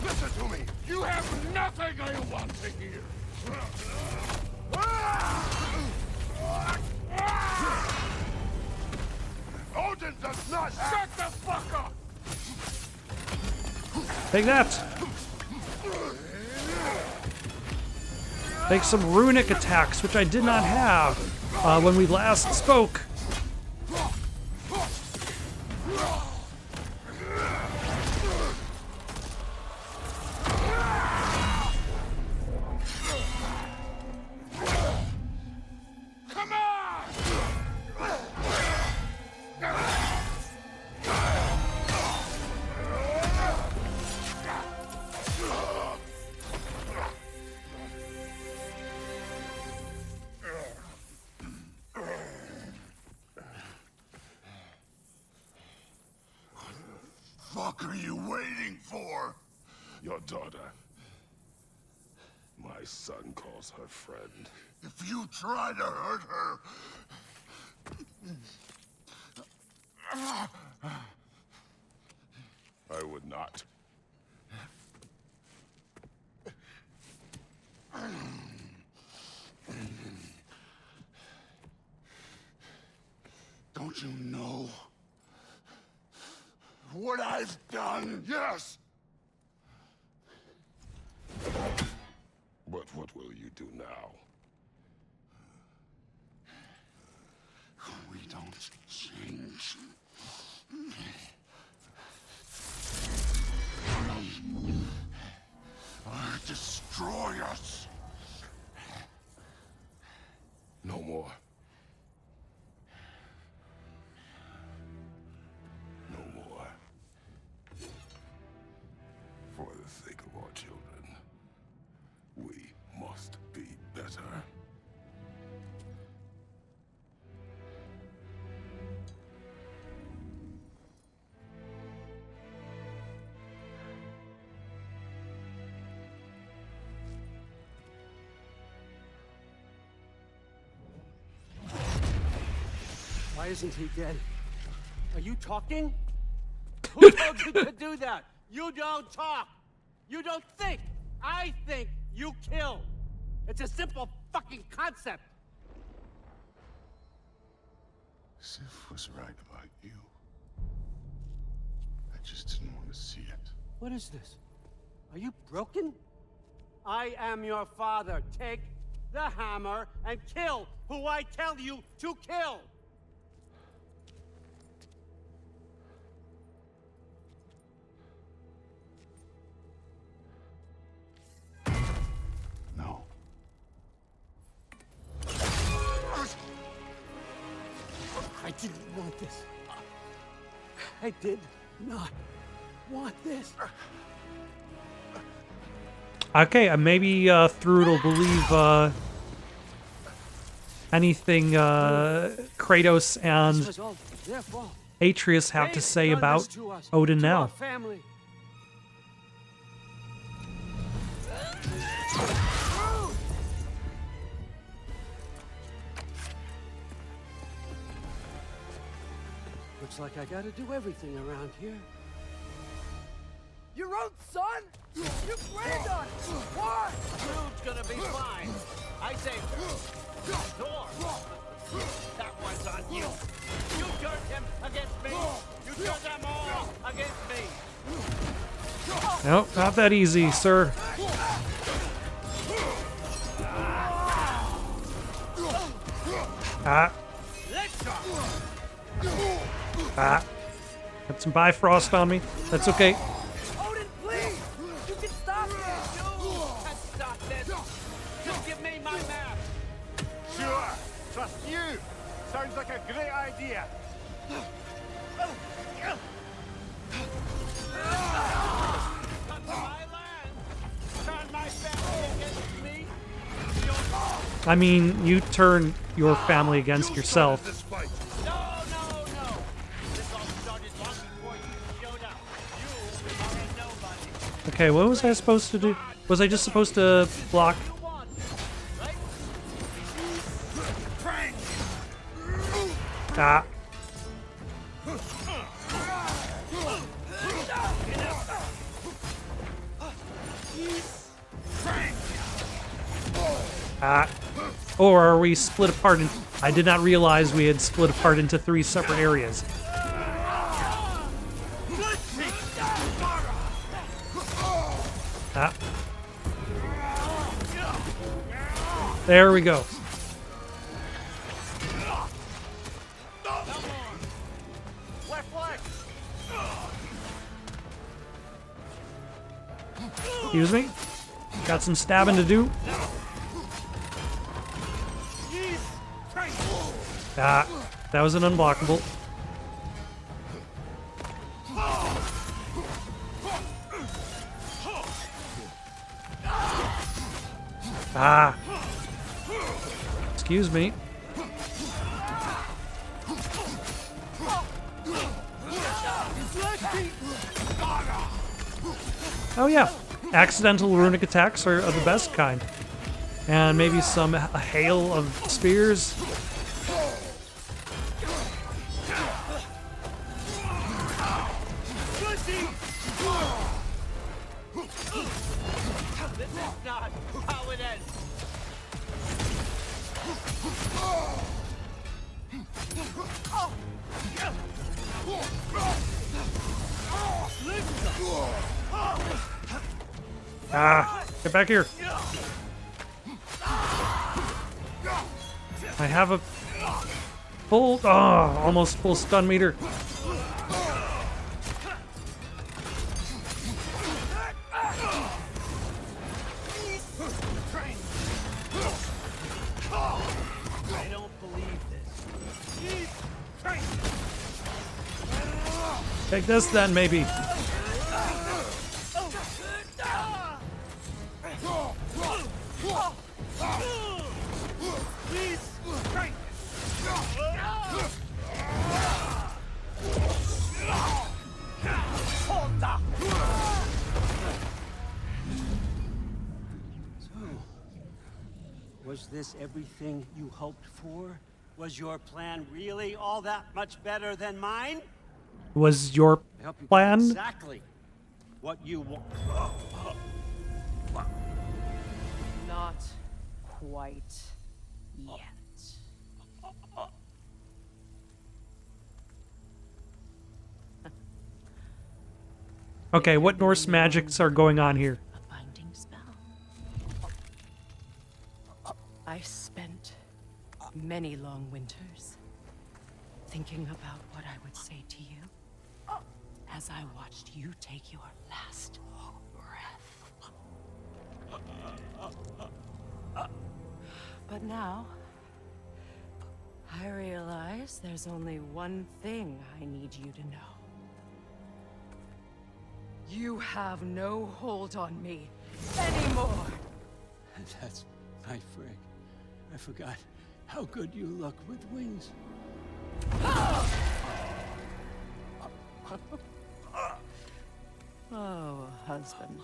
Listen to me. You have nothing I want to hear. Odin does not. Shut the fuck up. Take that. Take some runic attacks, which I did not have when we last spoke. Come on. Fuck are you waiting for? Your daughter. My son calls her friend. If you try to hurt her... I would not. Don't you know what I've done? Yes! But what will you do now? We don't change. Or destroy us. No more. No more. For the sake of our children, we must be better. Why isn't he dead? Are you talking? Who told you to do that? You don't talk. You don't think. I think. You kill. It's a simple fucking concept. Sif was right about you. I just didn't want to see it. What is this? Are you broken? I am your father. Take the hammer and kill who I tell you to kill. No. I didn't want this. I did not want this. Okay, maybe Thrud will believe anything Kratos and Atreus have to say about Odin now. Looks like I gotta do everything around here. Your own son? You planned on it! Why? Dude's gonna be fine. I saved her. Thor. That one's on you. You turned him against me. You turned them all against me. Nope, not that easy, sir. Ah. Let's go. Ah. Got some Bifrost on me. That's okay. Odin, please! You can stop this! You can stop this! Just give me my map! Sure. Trust you. Sounds like a great idea. Come to my land! Turn my family against me! I mean, you turn your family against yourself. No, no, no! This all started long before you showed up. You are a nobody. Okay, what was I supposed to do? Was I just supposed to block? Ah. Ah. Or are we split apart in... I did not realize we had split apart into 3 separate areas. Ah. There we go. Excuse me. Got some stabbing to do. Ah, that was an unblockable. Ah. Excuse me. Oh yeah, accidental runic attacks are the best kind. And maybe a hail of spears. This is not how it ends. Ah, get back here. I have a full, almost full stun meter. I don't believe this. Take this then, maybe. Was this everything you hoped for? Was your plan really all that much better than mine? Was your I hope you got plan? exactly what you want. Not quite yet. Okay, what Norse magics are going on here? Binding spell. I spent many long winters thinking about what I would say to you as I watched you take your last breath. But now, I realize there's only one thing I need you to know. You have no hold on me anymore. That's my frig. I forgot how good you look with wings. Oh, husband.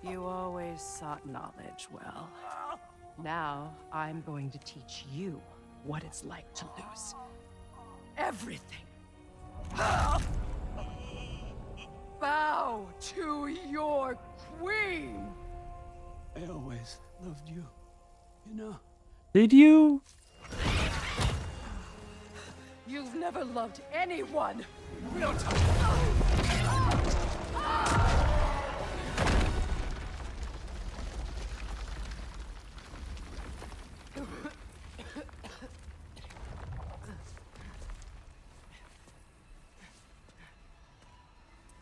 You always sought knowledge well. Now, I'm going to teach you what it's like to lose everything. Bow to your queen! I always loved you, you know. Did you? You've never loved anyone! We don't talk.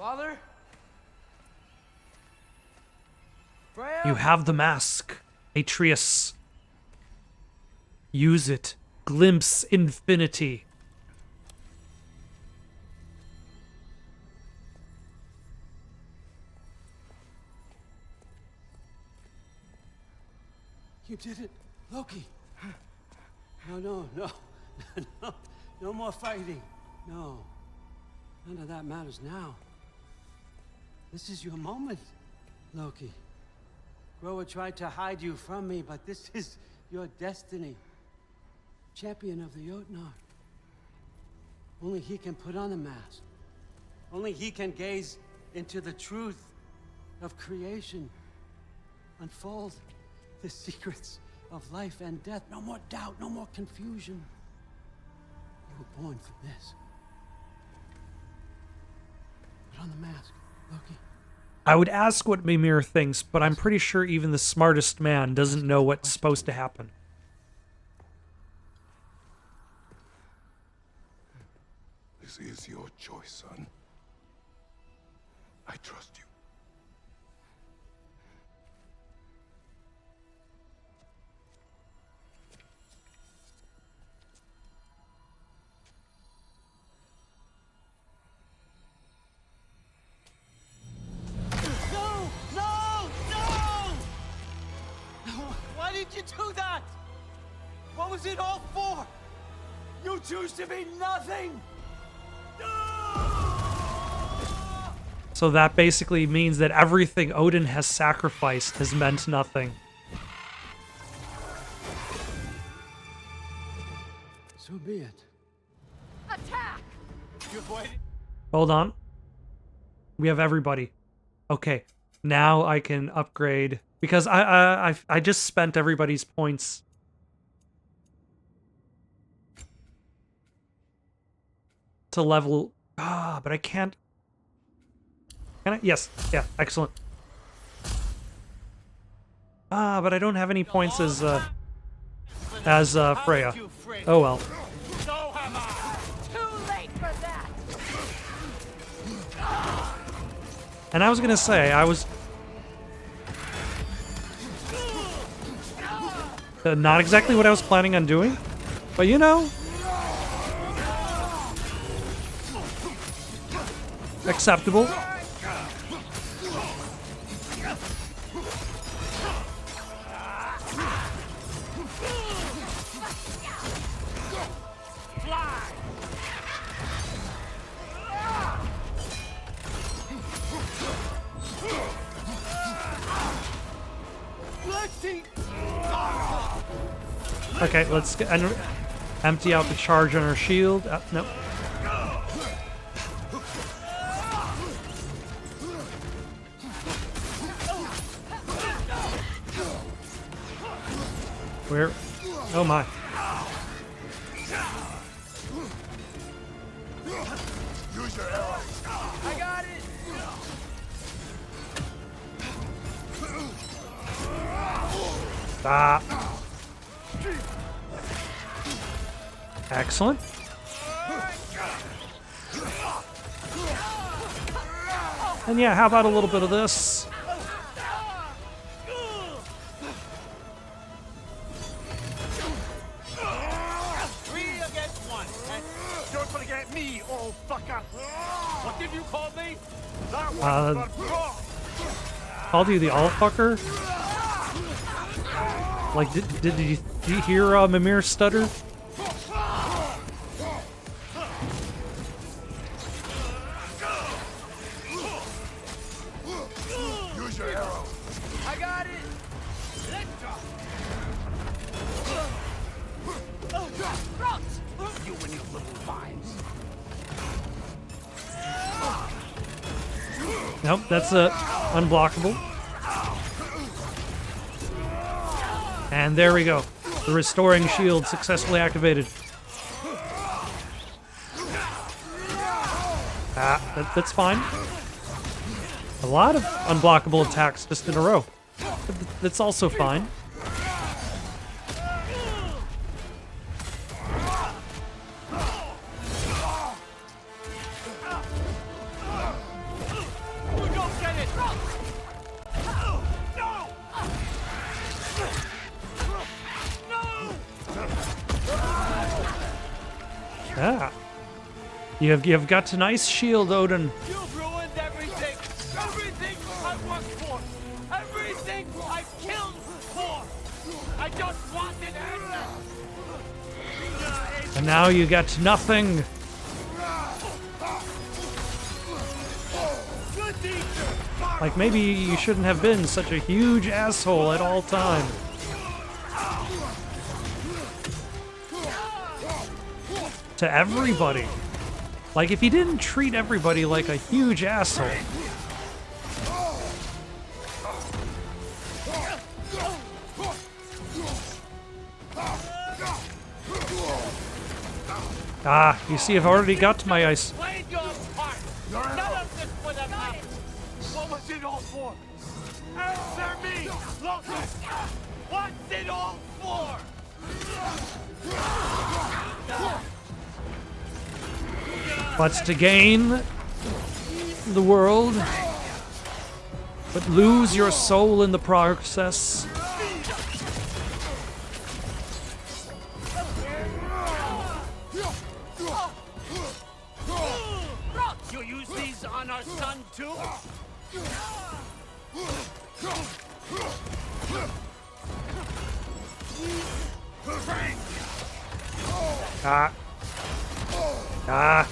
Father? Freya? You have the mask, Atreus. Use it. Glimpse infinity. You did it, Loki. No. No more fighting. No. None of that matters now. This is your moment, Loki. Groa tried to hide you from me, but this is your destiny. Champion of the Jotnar. Only he can put on the mask. Only he can gaze into the truth of creation. Unfold the secrets of life and death. No more doubt, no more confusion. You were born for this. Put on the mask, Loki. I would ask what Mimir thinks, but I'm pretty sure even the smartest man doesn't know what's supposed to happen. This is your choice, son. I trust you. Why did you do that? What was it all for? You choose to be nothing! So that basically means that everything Odin has sacrificed has meant nothing. So be it. Attack! Hold on. We have everybody. Okay, now I can upgrade because I just spent everybody's points. To level. But I can't. Can I? Yes. Yeah. Excellent. But I don't have any points as Freya. Oh well. Too late for that. And I was gonna say I was not exactly what I was planning on doing, but you know. Acceptable. Okay, let's empty out the charge on our shield. Nope. Where? Oh my. Use your arrow. I got it. Stop. Excellent. And yeah, how about a little bit of this? 3 against 1. Don't forget me, old fucker. What did you call me? That one Called you the all fucker? Like, did you hear Mimir stutter? Use your arrow. I got it. You and your little vines. Nope, that's unblockable. And there we go. The restoring shield successfully activated. That's fine. A lot of unblockable attacks just in a row. But that's also fine. Ah. You've got a nice shield, Odin. You've ruined everything! Everything I worked for! Everything I killed for! I just wanted answers! And now you get nothing. Like, maybe you shouldn't have been such a huge asshole at all times. To everybody. Like, if he didn't treat everybody like a huge asshole. Ah, you see, I've already got my ice. Played your part! None of this would have happened! What was it all for? Answer me! Locust! What's it all for? What's to gain the world, but lose your soul in the process. You use these on our son too? Ah. Ah.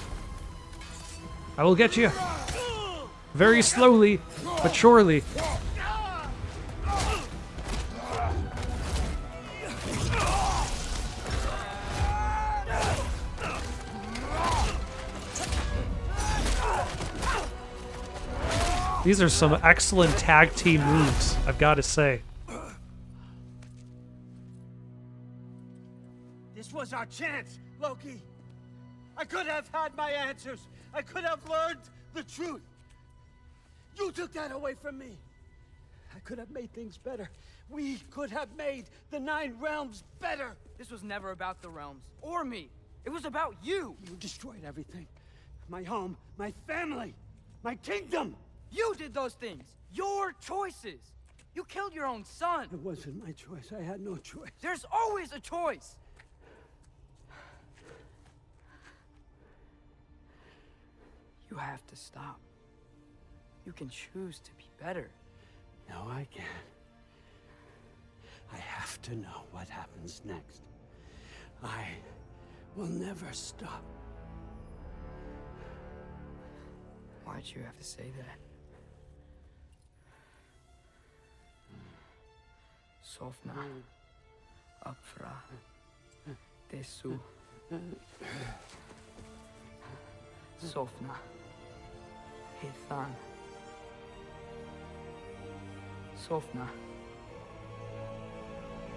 I will get you. Very slowly, but surely. These are some excellent tag team moves, I've got to say. This was our chance, Loki. I could have had my answers. I could have learned the truth. You took that away from me. I could have made things better. We could have made the 9 realms better. This was never about the realms, or me. It was about you. You destroyed everything. My home, my family, my kingdom. You did those things. Your choices. You killed your own son. It wasn't my choice. I had no choice. There's always a choice. You have to stop. You can choose to be better. No, I can't. I have to know what happens next. I will never stop. Why'd you have to say that? Sofna. Apfra. Desu. Sofna. Hithan. Sofna.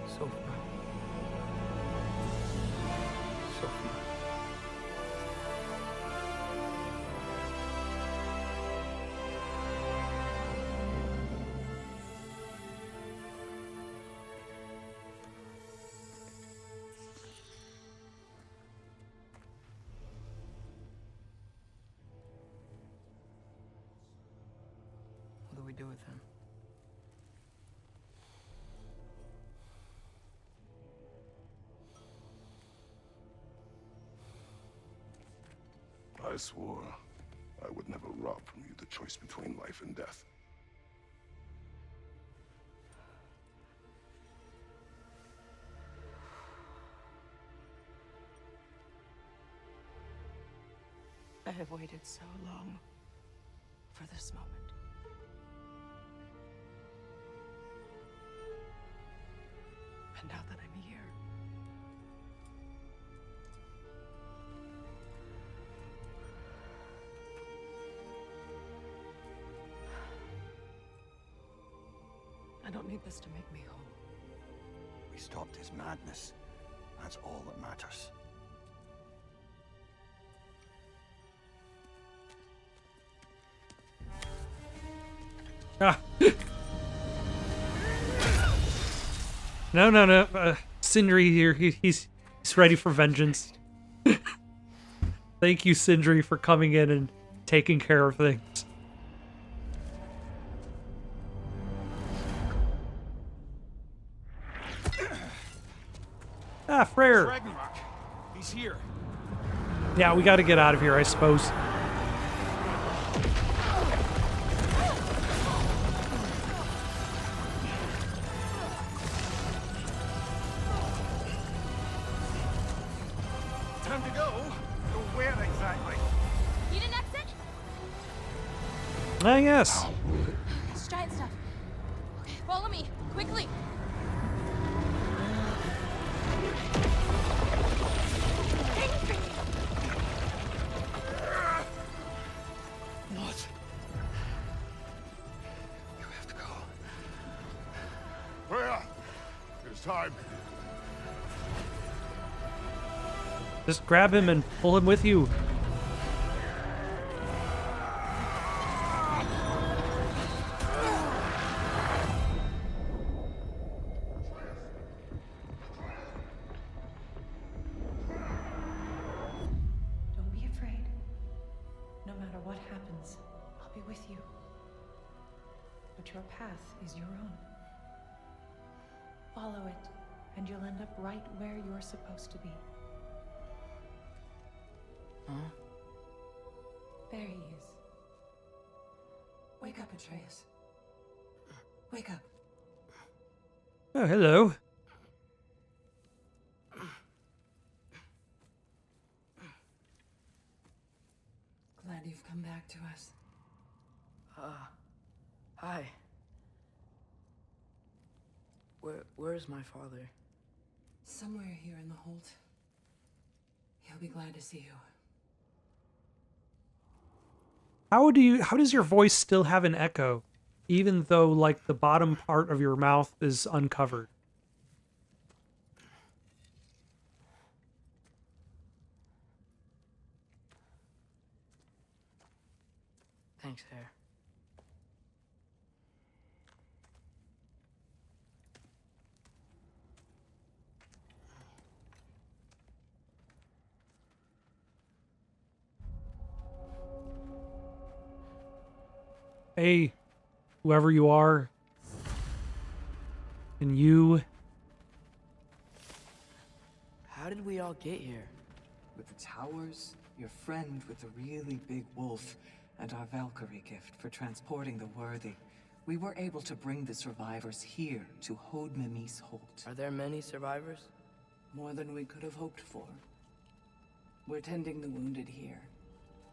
Sofna. Sofna. What do we do with him? I swore I would never rob from you the choice between life and death. I have waited so long for this moment. And now that I'm here, I don't need this to make me whole. We stopped his madness. That's all that matters. Ah. No. Sindri here. He's ready for vengeance. Thank you, Sindri, for coming in and taking care of things. Ah, Freyr. Ragnarok. He's here. Yeah, we gotta get out of here, I suppose. Time to go. Go where exactly? Need an exit? Yes. It's giant stuff. Okay, follow me, quickly. What? You have to go. Where? It's time. Just grab him and pull him with you. Don't be afraid. No matter what happens, I'll be with you. But your path is your own. Follow it, and you'll end up right where you're supposed to be. Huh? There he is. Wake up, Atreus. Wake up. Oh, hello. Glad you've come back to us. Hi. Where's my father? Somewhere here in the Holt. He'll be glad to see you. How does your voice still have an echo, even though, like, the bottom part of your mouth is uncovered? Thanks, Hare. Hey, whoever you are, and you. How did we all get here? With the towers, your friend with the really big wolf, and our Valkyrie gift for transporting the worthy, we were able to bring the survivors here to Holdmimi's Holt. Are there many survivors? More than we could have hoped for. We're tending the wounded here,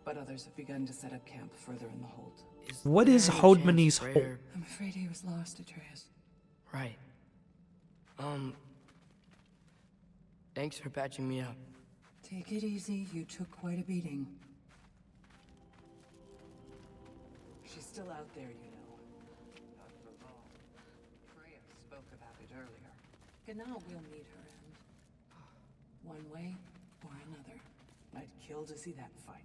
but others have begun to set up camp further in the Holt. What is Holdmimi's Holt? I'm afraid he was lost, Atreus. Right. Thanks for patching me up. Take it easy. You took quite a beating. She's still out there, you know. Not for long. Freya spoke about it earlier. And now we'll meet her end. One way or another. I'd kill to see that fight.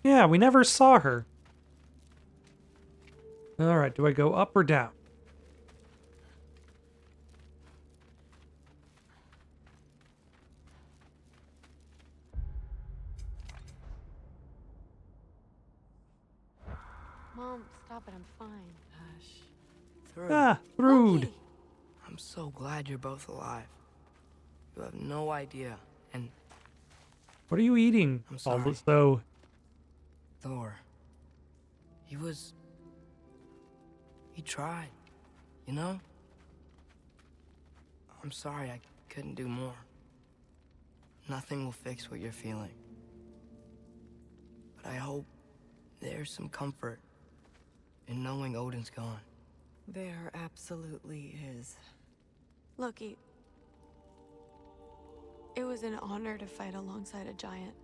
Yeah, we never saw her. Alright, do I go up or down? Mom, stop it. I'm fine. Through. Ah, rude. I'm so glad you're both alive. You have no idea. And What are you eating? I'm sorry. Also, Thor. He tried, you know? I'm sorry I couldn't do more. Nothing will fix what you're feeling. But I hope there's some comfort in knowing Odin's gone. There absolutely is. Loki, it was an honor to fight alongside a giant.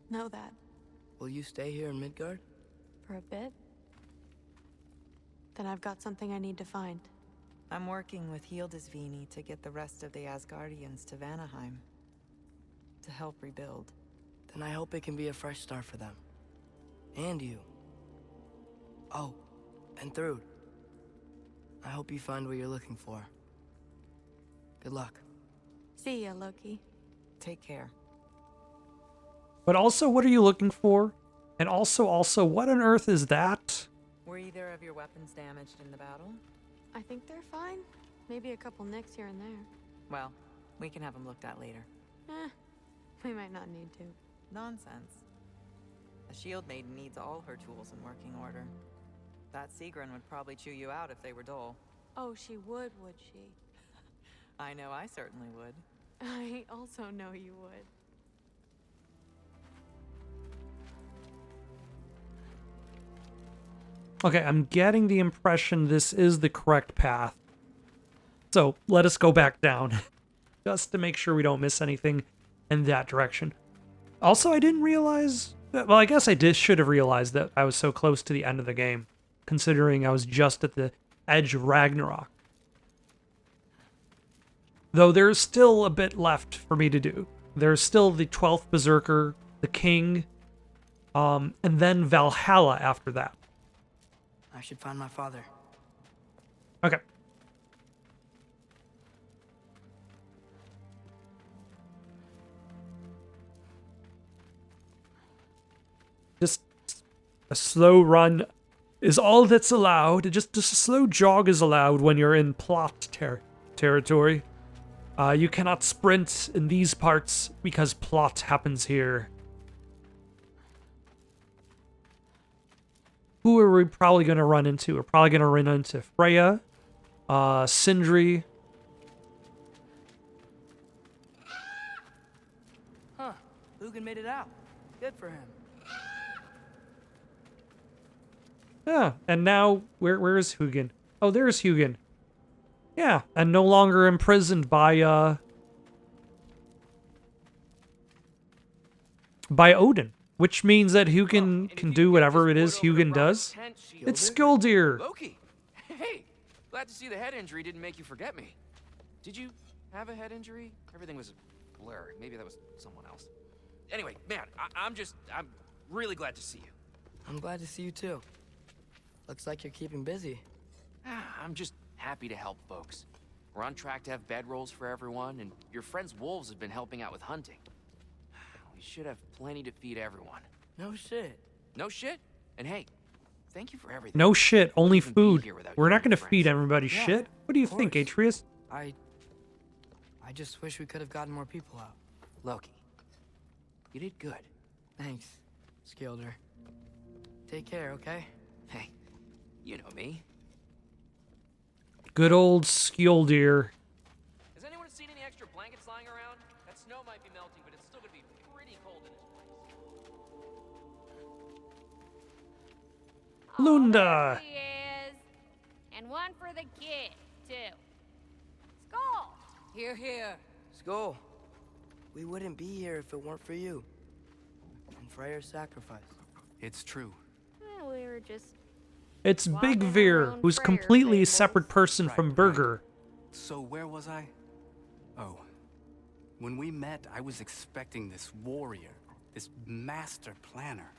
Know that. Will you stay here in Midgard? For a bit? Then I've got something I need to find. I'm working with Hildisvini to get the rest of the Asgardians to Vanaheim. To help rebuild. Then I hope it can be a fresh start for them. And you. Oh, and Thrud. I hope you find what you're looking for. Good luck. See ya, Loki. Take care. but also, what are you looking for? And also, what on earth is that? Were either of your weapons damaged in the battle? I think they're fine. Maybe a couple nicks here and there. Well, we can have them looked at later. We might not need to. Nonsense. A shield maiden needs all her tools in working order. That Sigrun would probably chew you out if they were dull. Oh, she would she? I know I certainly would. I also know you would. Okay, I'm getting the impression this is the correct path. So let us go back down, just to make sure we don't miss anything in that direction. Also, I didn't realize that, well, I guess I should have realized that I was so close to the end of the game, considering I was just at the edge of Ragnarok. Though there's still a bit left for me to do. There's still the 12th Berserker, the King, and then Valhalla after that. I should find my father. Okay. Just a slow run is all that's allowed. Just a slow jog is allowed when you're in plot territory. You cannot sprint in these parts because plot happens here. Who are we probably going to run into? We're probably going to run into Freya, Sindri. Huh. Hugin made it out. Good for him. Yeah, and now, where is Hugin? Oh, there's Hugin. Yeah, and no longer imprisoned by Odin. Which means that Hugin can do whatever it is Hugin does. It's Skildir. Loki! Hey! Glad to see the head injury didn't make you forget me. Did you have a head injury? Everything was a blur. Maybe that was someone else. Anyway, man, I'm really glad to see you. I'm glad to see you too. Looks like you're keeping busy. I'm just happy to help folks. We're on track to have bedrolls for everyone, and your friend's wolves have been helping out with hunting. We should have plenty to feed everyone. No shit. No shit? And hey, thank you for everything. No shit, only food. We're not going to friends. feed everybody Yeah, shit. What do you of think, course. Atreus? I just wish we could have gotten more people out. Loki, you did good. Thanks, Skilder. Take care, okay? Hey, you know me. Good old Skildir. Has anyone seen any extra blankets lying around? That snow might be melting, but it's still gonna be pretty cold in this place. Lunda. He is. And one for the kid, too. Skull! Here, here. Skull. We wouldn't be here if it weren't for you. And Freyr's sacrifice. It's true. We were just... It's Big Veer, who's completely a separate person from Burger. So where was I? Oh. When we met, I was expecting this warrior, this master planner,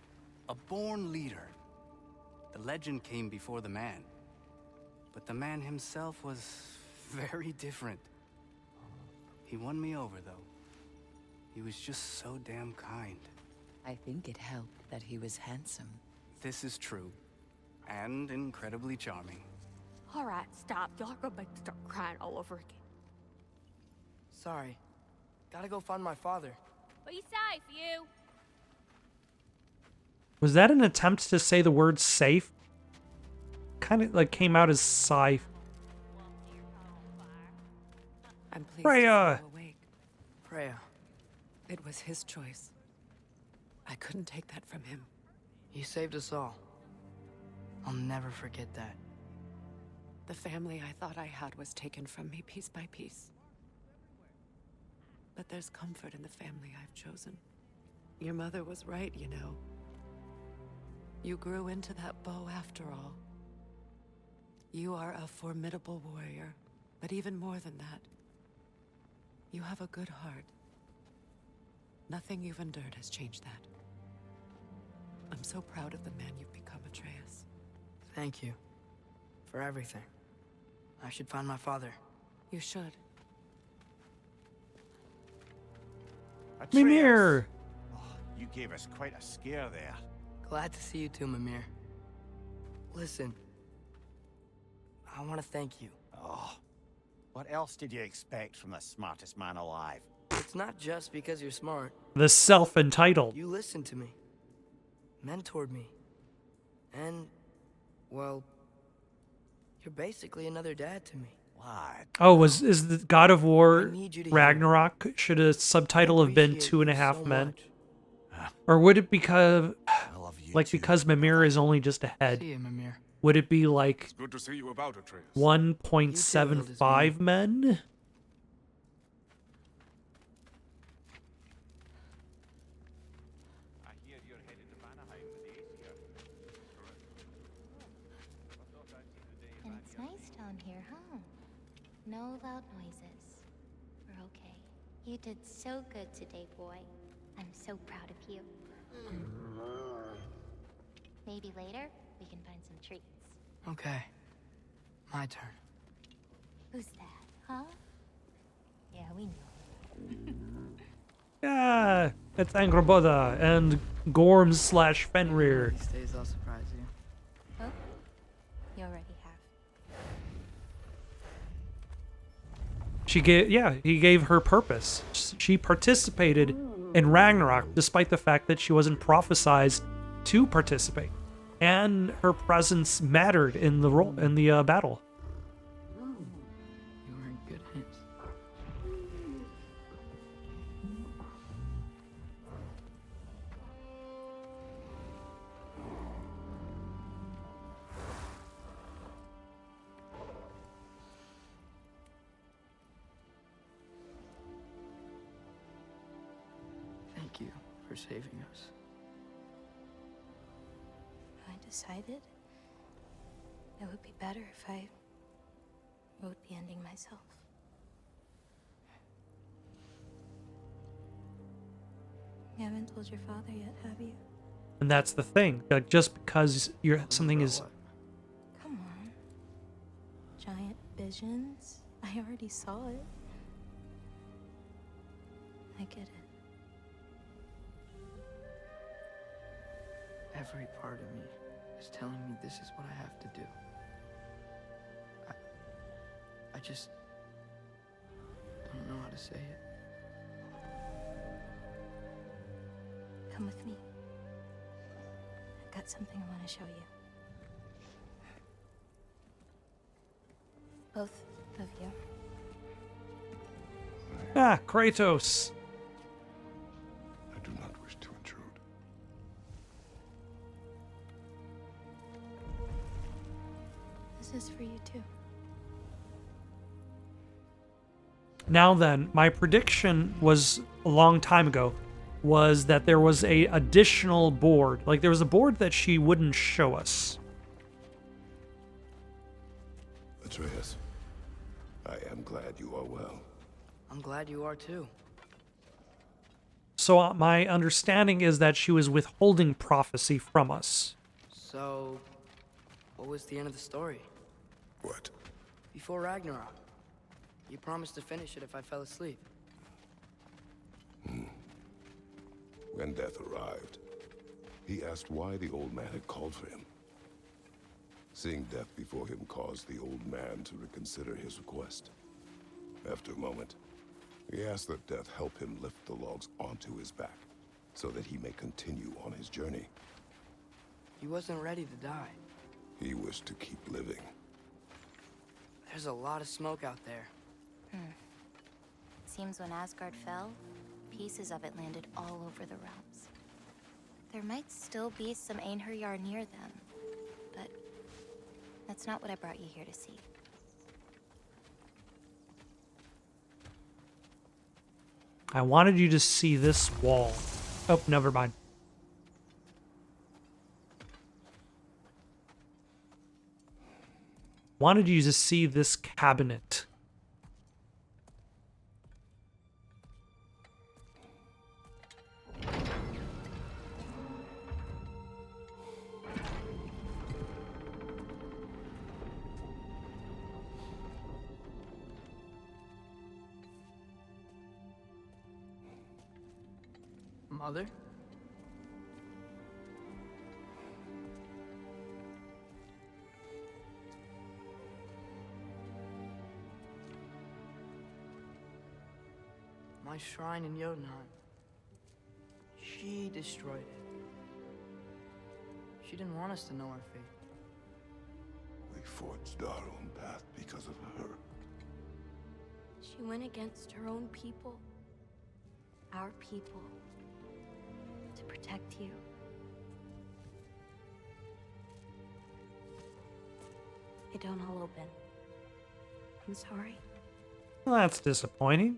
a born leader. The legend came before the man. But the man himself was very different. He won me over, though. He was just so damn kind. I think it helped that he was handsome. This is true. And incredibly charming. All right, stop. Y'all are gonna make me start crying all over again. Sorry. Gotta go find my father. Be safe, you. Was that an attempt to say the word safe? Kind of like came out as safe. I'm pleased Freya! to see you awake. Freya. It was his choice. I couldn't take that from him. He saved us all. I'll never forget that. The family I thought I had was taken from me piece by piece. But there's comfort in the family I've chosen. Your mother was right, you know. You grew into that bow after all. You are a formidable warrior, but even more than that, you have a good heart. Nothing you've endured has changed that. I'm so proud of the man you've become, Atreus. Thank you. For everything. I should find my father. You should. Mimir! Oh, you gave us quite a scare there. Glad to see you too, Mimir. Listen. I want to thank you. Oh, what else did you expect from the smartest man alive? It's not just because you're smart. The self-entitled. You listened to me, mentored me, and, well, you're basically another dad to me. What? Oh, is the God of War need you to hear Ragnarok? Should a subtitle have been appreciate 2.5 you so men? much. Or would it because, you like, because Mimir is only just a head? See you, Mimir. Would it be like Good to see you about, Atreus. 1.75 men? And it's nice down here, huh? No loud noises. We're okay. You did so good today, boy. I'm so proud of you. Maybe later, we can find some treats. Okay. My turn. Who's that, huh? Yeah, we know. Yeah, it's Angrboda and Gorm/Fenrir. These days I'll surprise you. Oh, you already have. He gave her purpose. She participated in Ragnarok despite the fact that she wasn't prophesized to participate. And her presence mattered in the battle. You were in good hands. Thank you for saving us. I decided it would be better if I wrote the ending myself. You haven't told your father yet, have you? And that's the thing. Like, just because something is... Come on. Giant visions? I already saw it. I get it. Every part of me is telling me this is what I have to do. I just don't know how to say it. Come with me. I've got something I want to show you. Both of you. Ah, Kratos. I do not wish to intrude. This is for you too. Now then, my prediction was a long time ago, was that there was a additional board. Like, there was a board that she wouldn't show us. Atreus, I am glad you are well. I'm glad you are too. So my understanding is that she was withholding prophecy from us. So, what was the end of the story? What? Before Ragnarok, you promised to finish it if I fell asleep. When death arrived, he asked why the old man had called for him. Seeing death before him caused the old man to reconsider his request. After a moment, he asked that death help him lift the logs onto his back, so that he may continue on his journey. He wasn't ready to die. He wished to keep living. There's a lot of smoke out there. Seems when Asgard fell, pieces of it landed all over the realms. There might still be some Einherjar near them, but that's not what I brought you here to see. I wanted you to see this wall. Oh, never mind. Wanted you to see this cabinet. Mother? my shrine in Jotunheim. She destroyed it. She didn't want us to know our fate. We forged our own path because of her. She went against her own people. Our people. To protect you. It don't all open. I'm sorry. Well, that's disappointing.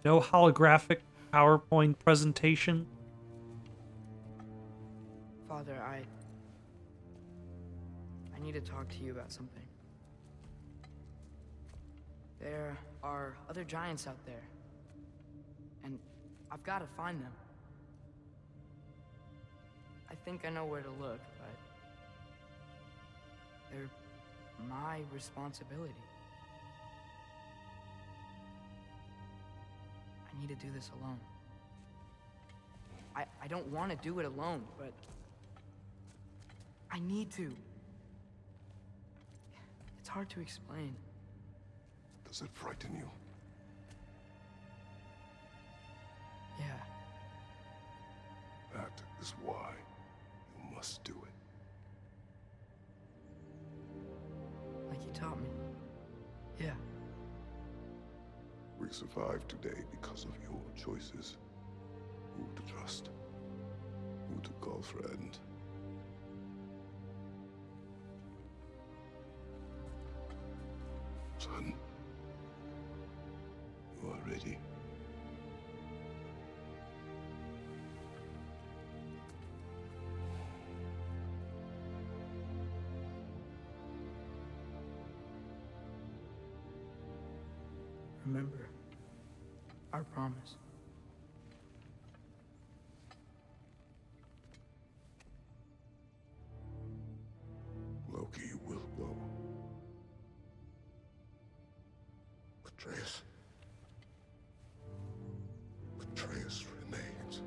No holographic PowerPoint presentation. Father, I need to talk to you about something. There are other giants out there, and I've got to find them. I think I know where to look, but they're my responsibility. I need to do this alone. I don't want to do it alone, but I need to. It's hard to explain. Does it frighten you? Yeah. That is why you must do it. Like you taught me. Yeah. We survived today because of your choices. Who to trust, who to call friend. Son, you are ready. Remember our promise. Loki will go. Atreus. Atreus remains.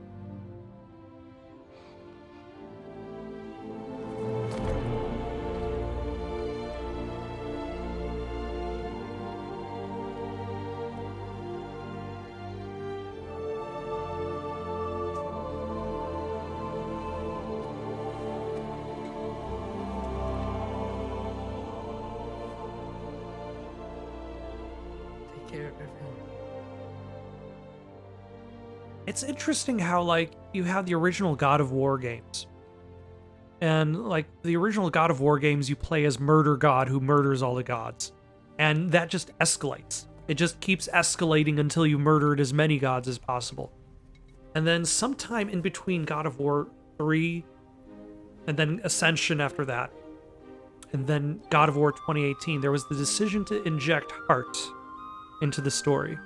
Take care of everyone. It's interesting how, like, you have the original God of War games. And, like, the original God of War games, you play as Murder God who murders all the gods. And that just escalates. It just keeps escalating until you murdered as many gods as possible. And then sometime in between God of War 3, and then Ascension after that, and then God of War 2018, there was the decision to inject heart into the story.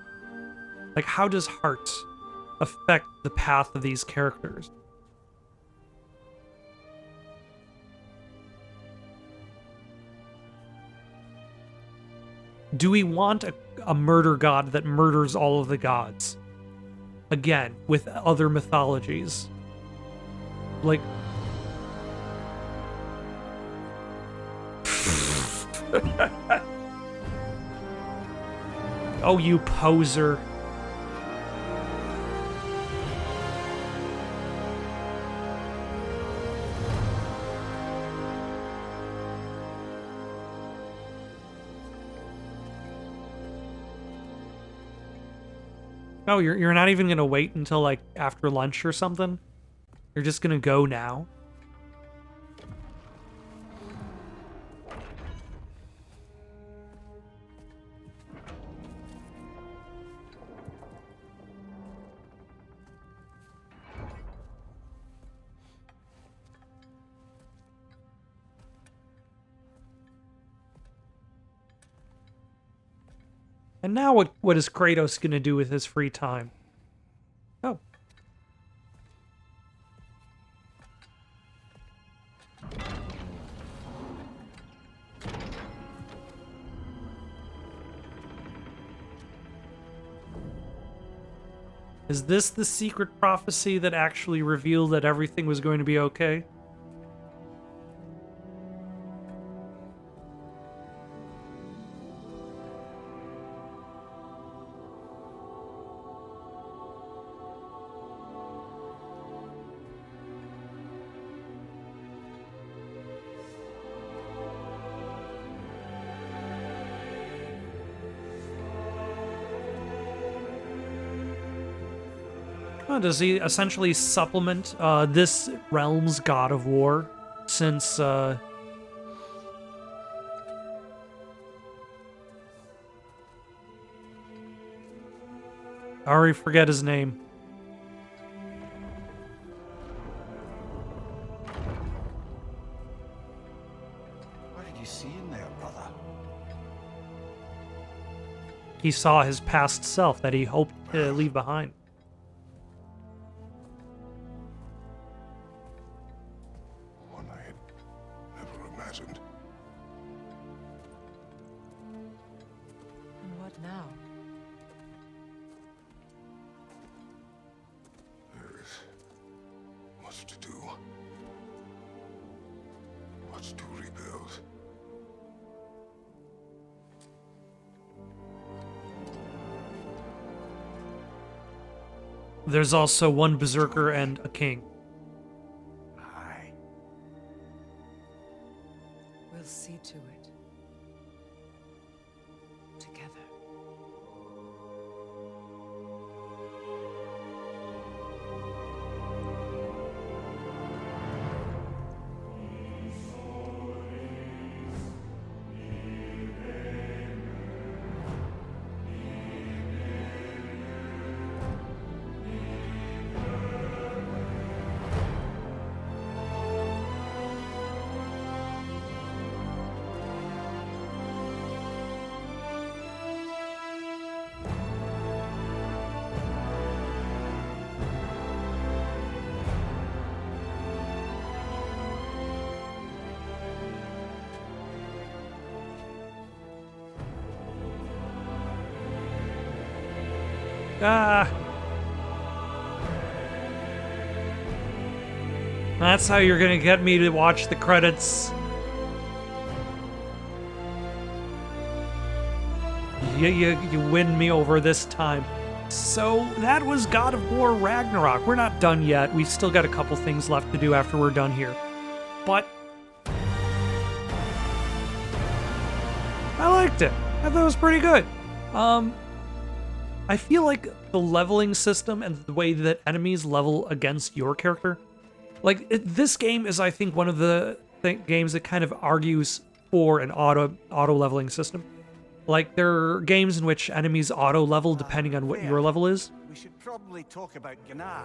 Like, how does heart affect the path of these characters? Do we want a murder god that murders all of the gods? Again, with other mythologies. Like... Oh, you poser. Oh, you're not even gonna wait until, like, after lunch or something? You're just gonna go now? And now what is Kratos gonna do with his free time? Oh. Is this the secret prophecy that actually revealed that everything was going to be okay? Does he essentially supplement this realm's God of War? Since I already forget his name. What did you see in there, brother? He saw his past self that he hoped to leave behind. One I had never imagined. And what now? There is much to do. Much to rebuild. There's also one berserker and a king. Aye. We'll see to it. Together. Ah. That's how you're gonna get me to watch the credits. You win me over this time. So that was God of War Ragnarok. We're not done yet. We've still got a couple things left to do after we're done here. But I liked it. I thought it was pretty good. I feel like the leveling system and the way that enemies level against your character, like this game is, I think, one of the games that kind of argues for an auto leveling system. Like there are games in which enemies auto level depending on what your level is. We should probably talk about Gná.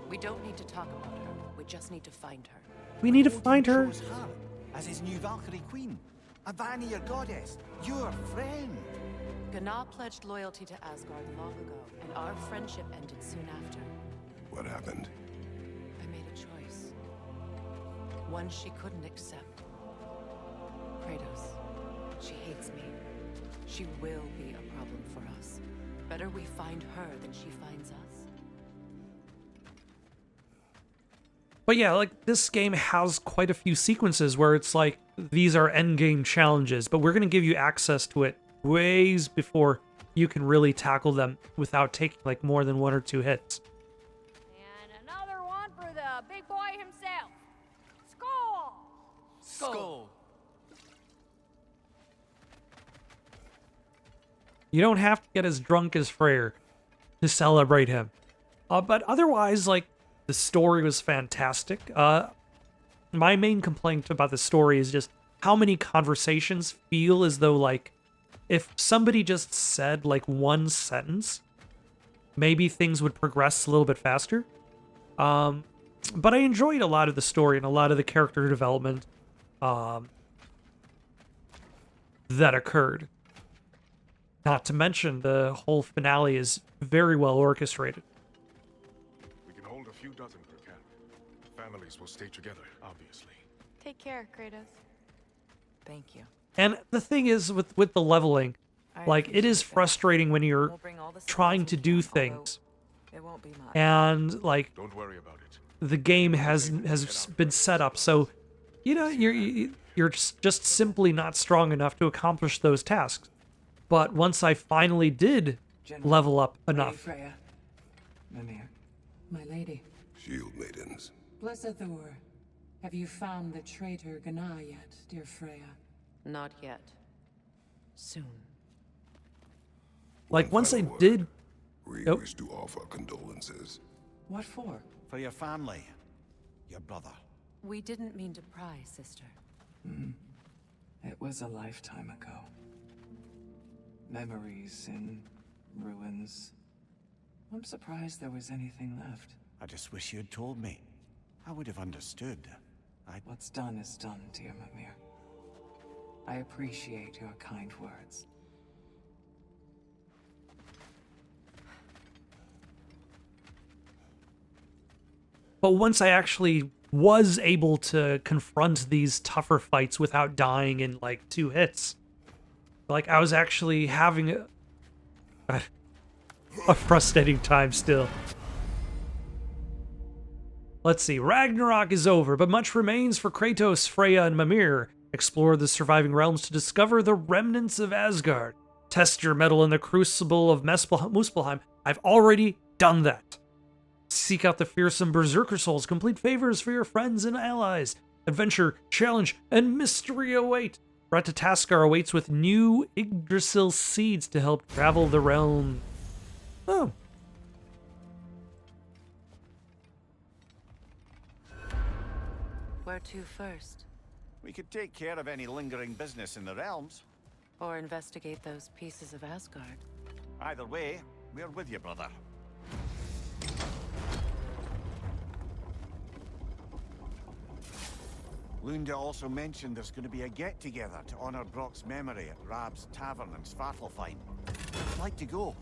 We don't need to talk about her. We just need to find her. We need to find her. Chose her as his new Valkyrie queen, a Vanir goddess, your friend. Gná pledged loyalty to Asgard long ago, and our friendship ended soon after. What happened? I made a choice. One she couldn't accept. Kratos. She hates me. She will be a problem for us. Better we find her than she finds us. But yeah, like this game has quite a few sequences where it's like, these are endgame challenges, but we're going to give you access to it ways before you can really tackle them without taking like more than 1 or 2 hits. And another one for the big boy himself. Skull! Skull. You don't have to get as drunk as Freyr to celebrate him. But otherwise, like, the story was fantastic. My main complaint about the story is just how many conversations feel as though, like, if somebody just said, like, one sentence, maybe things would progress a little bit faster. But I enjoyed a lot of the story and a lot of the character development that occurred. Not to mention, the whole finale is very well orchestrated. We can hold a few dozen per camp. Families will stay together, obviously. Take care, Kratos. Thank you. And the thing is, with the leveling, like, it is frustrating when you're trying to do things. It won't be much. And, like, don't worry about it. The game has been set up so, you know, you're just simply not strong enough to accomplish those tasks. But once I finally did level up enough. Freya. Mimir. My lady. Shield maidens. Blessed Thor. Have you found the traitor Gná yet, dear Freya? Not yet. Soon. Like, once I did... We wish to offer condolences. What for? For your family. Your brother. We didn't mean to pry, sister. It was a lifetime ago. Memories in ruins. I'm surprised there was anything left. I just wish you'd told me. I would have understood. What's done is done, dear Mimir. I appreciate your kind words. But once I actually was able to confront these tougher fights without dying in like 2 hits, like I was actually having a frustrating time still. Let's see, Ragnarok is over, but much remains for Kratos, Freya, and Mimir. Explore the surviving realms to discover the remnants of Asgard. Test your mettle in the crucible of Muspelheim. I've already done that. Seek out the fearsome berserker souls. Complete favors for your friends and allies. Adventure, challenge, and mystery await. Ratataskar awaits with new Yggdrasil seeds to help travel the realm. Oh. Where to first? We could take care of any lingering business in the realms. Or investigate those pieces of Asgard. Either way, we're with you, brother. Lunda also mentioned there's going to be a get-together to honor Brock's memory at Rab's Tavern in Svartalfheim. I'd like to go.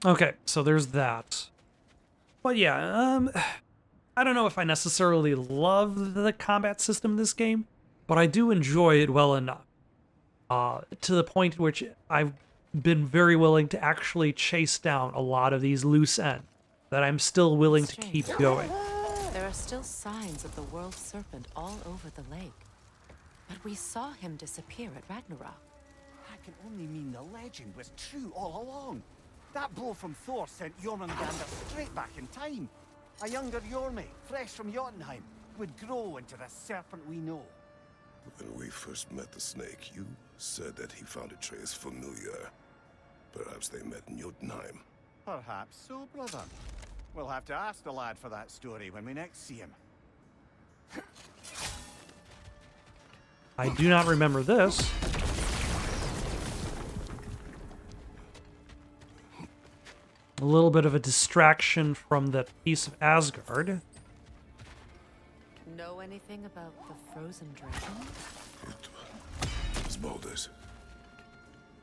Okay, so there's that. But yeah, I don't know if I necessarily love the combat system in this game, but I do enjoy it well enough. To the point at which I've been very willing to actually chase down a lot of these loose ends that I'm still willing to keep going. There are still signs of the world serpent all over the lake. But we saw him disappear at Ragnarok. That can only mean the legend was true all along. That blow from Thor sent Jormungandr straight back in time. A younger Jormi, fresh from Jotunheim, would grow into the serpent we know. When we first met the snake, you said that he found Atreus familiar. Perhaps they met in Jotunheim. Perhaps so, brother. We'll have to ask the lad for that story when we next see him. I do not remember this. A little bit of a distraction from that piece of Asgard. Know anything about the frozen dragon? It's Baldur's.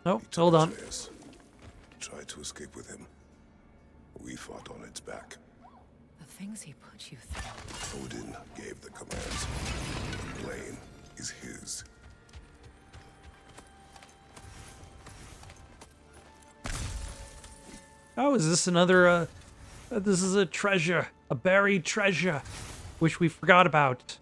Oh, hold on. Atreus. Tried to escape with him. We fought on its back. The things he put you through. Odin gave the commands. The blame is his. Oh, is this another, this is a treasure. A buried treasure, which we forgot about.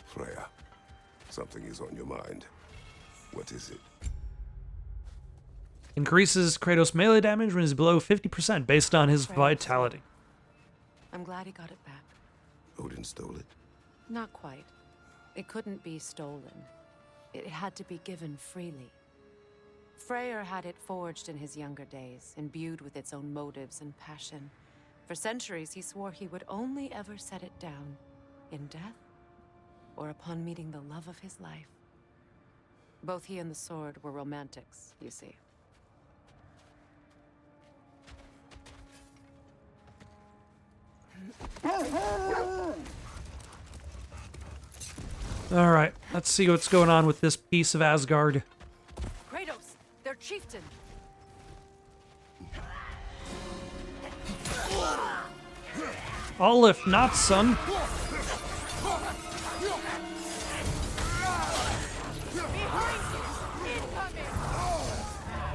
Freya, something is on your mind. What is it? Increases Kratos' melee damage when he's below 50% based on his vitality. I'm glad he got it back. Odin stole it? Not quite. It couldn't be stolen. It had to be given freely. Freyr had it forged in his younger days, imbued with its own motives and passion. For centuries, he swore he would only ever set it down in death or upon meeting the love of his life. Both he and the sword were romantics, you see. Alright, let's see what's going on with this piece of Asgard. Kratos, their chieftain. All if not, son.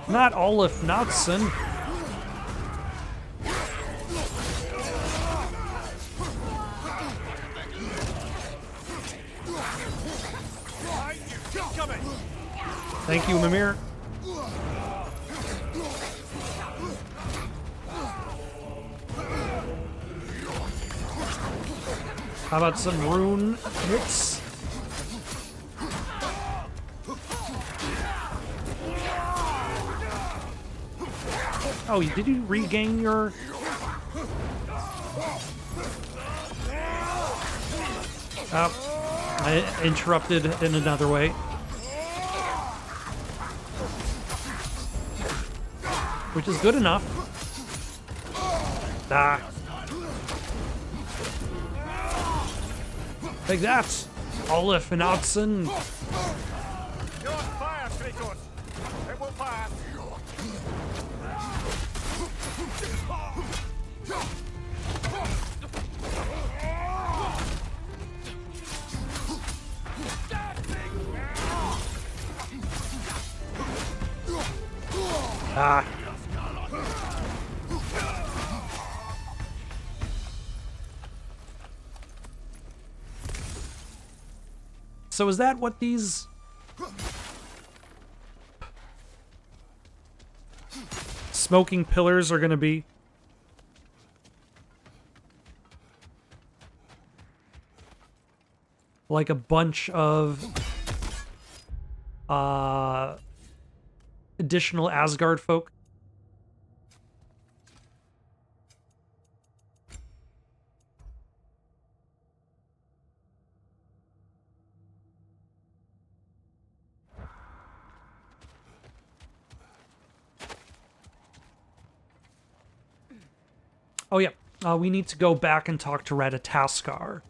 Not all if not, son. Thank you, Mimir. How about some rune hits? Oh, did you regain your... Oh, I interrupted in another way. Which is good enough. Ah. Like that. Olaf and Odson. You're on fire, Kratos. It will pass. Ah. So is that what these smoking pillars are going to be? Like a bunch of additional Asgard folk? Oh yeah, we need to go back and talk to Ratatoskar.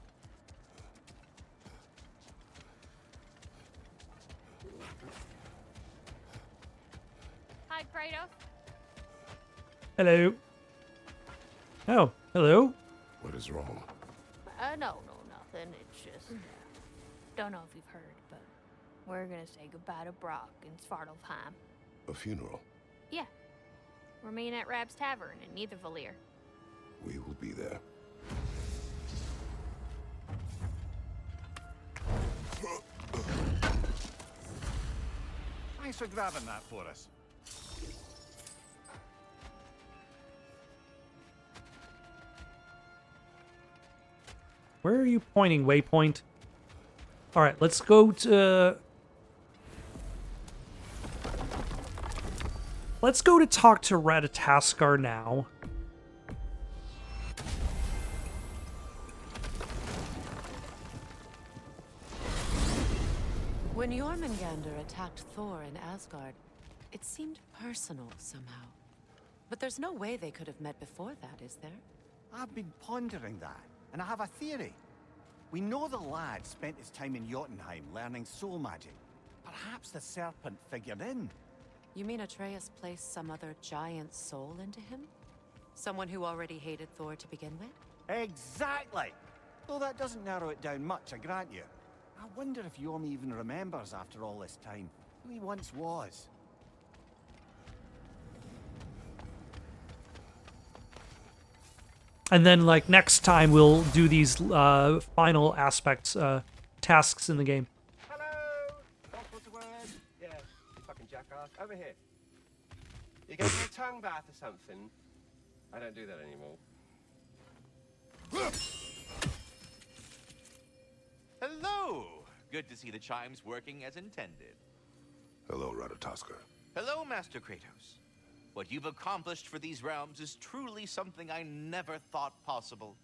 Hi, Kratos. Hello. Oh, hello. What is wrong? No, nothing. It's just, don't know if you've heard, but we're gonna say goodbye to Brock in Svartalfheim. A funeral. Yeah. We're meeting at Rab's Tavern in Niedervalir. We will be there. Thanks for grabbing that for us. Where are you pointing, Waypoint? Alright, let's go to... Let's go to talk to Ratatoskar now. When Jormungandr attacked Thor in Asgard, it seemed personal somehow. But there's no way they could have met before that, is there? I've been pondering that, and I have a theory. We know the lad spent his time in Jotunheim learning soul magic. Perhaps the serpent figured in. You mean Atreus placed some other giant soul into him? Someone who already hated Thor to begin with? Exactly! Though that doesn't narrow it down much, I grant you. I wonder if Yorm even remembers after all this time who he once was. And then, like, next time we'll do these final aspects, tasks in the game. Hello! What's the word? Yeah, you fucking jackass. Over here. You getting a tongue bath or something? I don't do that anymore. Hello! Good to see the chimes working as intended. Hello, Ratatoskar. Hello, Master Kratos. What you've accomplished for these realms is truly something I never thought possible.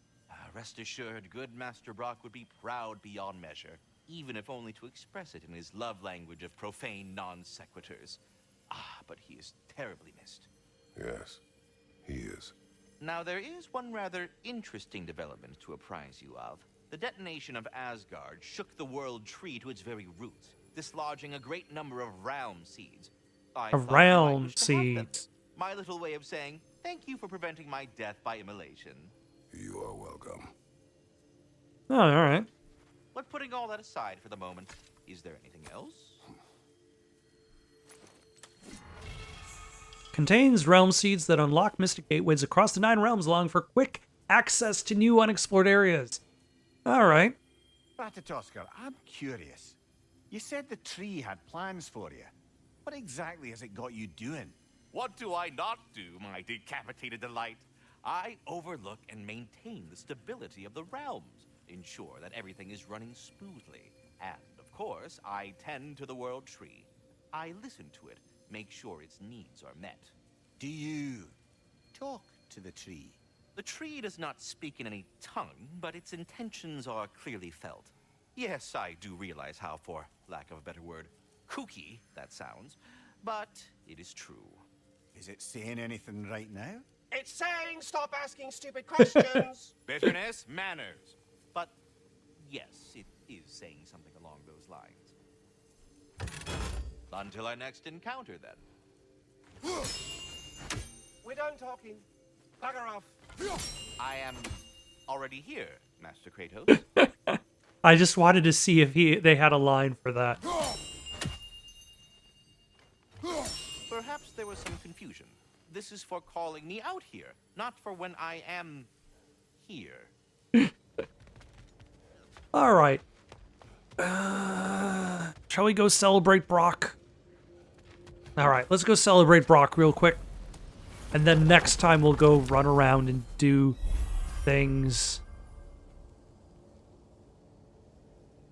Rest assured, good Master Brock would be proud beyond measure, even if only to express it in his love language of profane non-sequiturs. But he is terribly missed. Yes, he is. Now, there is one rather interesting development to apprise you of. The detonation of Asgard shook the world tree to its very roots, dislodging a great number of realm seeds. Realm seeds. My little way of saying, thank you for preventing my death by immolation. You are welcome. Oh, alright. But putting all that aside for the moment, is there anything else? Contains realm seeds that unlock mystic gateways across the 9 realms, allowing for quick access to new unexplored areas. Alright. Ratatoskar, I'm curious. You said the tree had plans for you. What exactly has it got you doing? What do I not do, my decapitated delight? I overlook and maintain the stability of the realms, ensure that everything is running smoothly. And, of course, I tend to the world tree. I listen to it, make sure its needs are met. Do you talk to the tree? The tree does not speak in any tongue, but its intentions are clearly felt. Yes, I do realize how, for lack of a better word, kooky that sounds, but it is true. Is it saying anything right now? It's saying stop asking stupid questions. Bitterness, manners. But yes, it is saying something along those lines. Until our next encounter, then. We're done talking. Bugger off. I am already here, Master Kratos. I just wanted to see if they had a line for that. Perhaps there was some confusion. This is for calling me out here, not for when I am here. All right. Shall we go celebrate Brock? All right, let's go celebrate Brock real quick. And then next time we'll go run around and do things.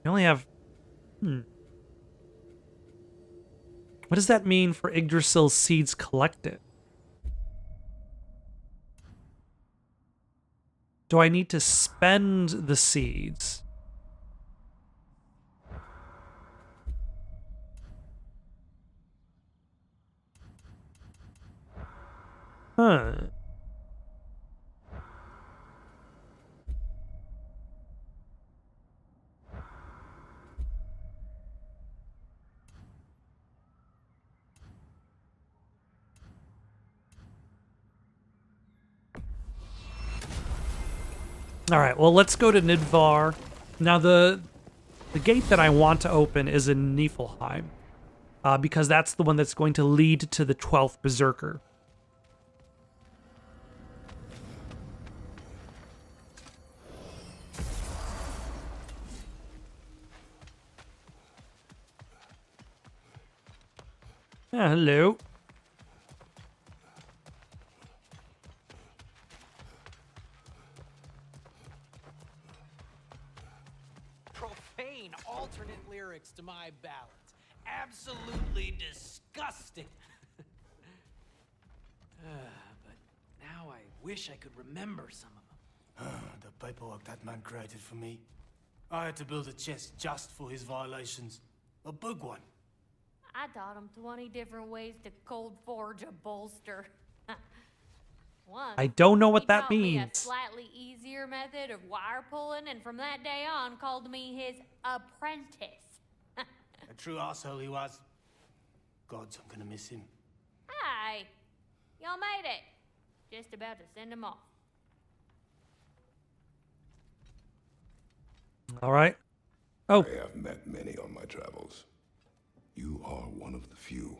We only have... What does that mean for Yggdrasil's seeds collected? Do I need to spend the seeds? Huh. All right, well, let's go to Nidvar. Now, the gate that I want to open is in Niflheim, because that's the one that's going to lead to the 12th Berserker. Hello. Profane alternate lyrics to my ballads. Absolutely disgusting. But now I wish I could remember some of them. The paperwork that man created for me. I had to build a chest just for his violations. A big one. I taught him 20 different ways to cold forge a bolster. Once, I don't know what he that taught me a means. slightly easier method of wire pulling, and from that day on, called me his apprentice. A true asshole he was. Gods, I'm gonna miss him. Hi, y'all made it. Just about to send him off. All right. Oh. I have met many on my travels. You are one of the few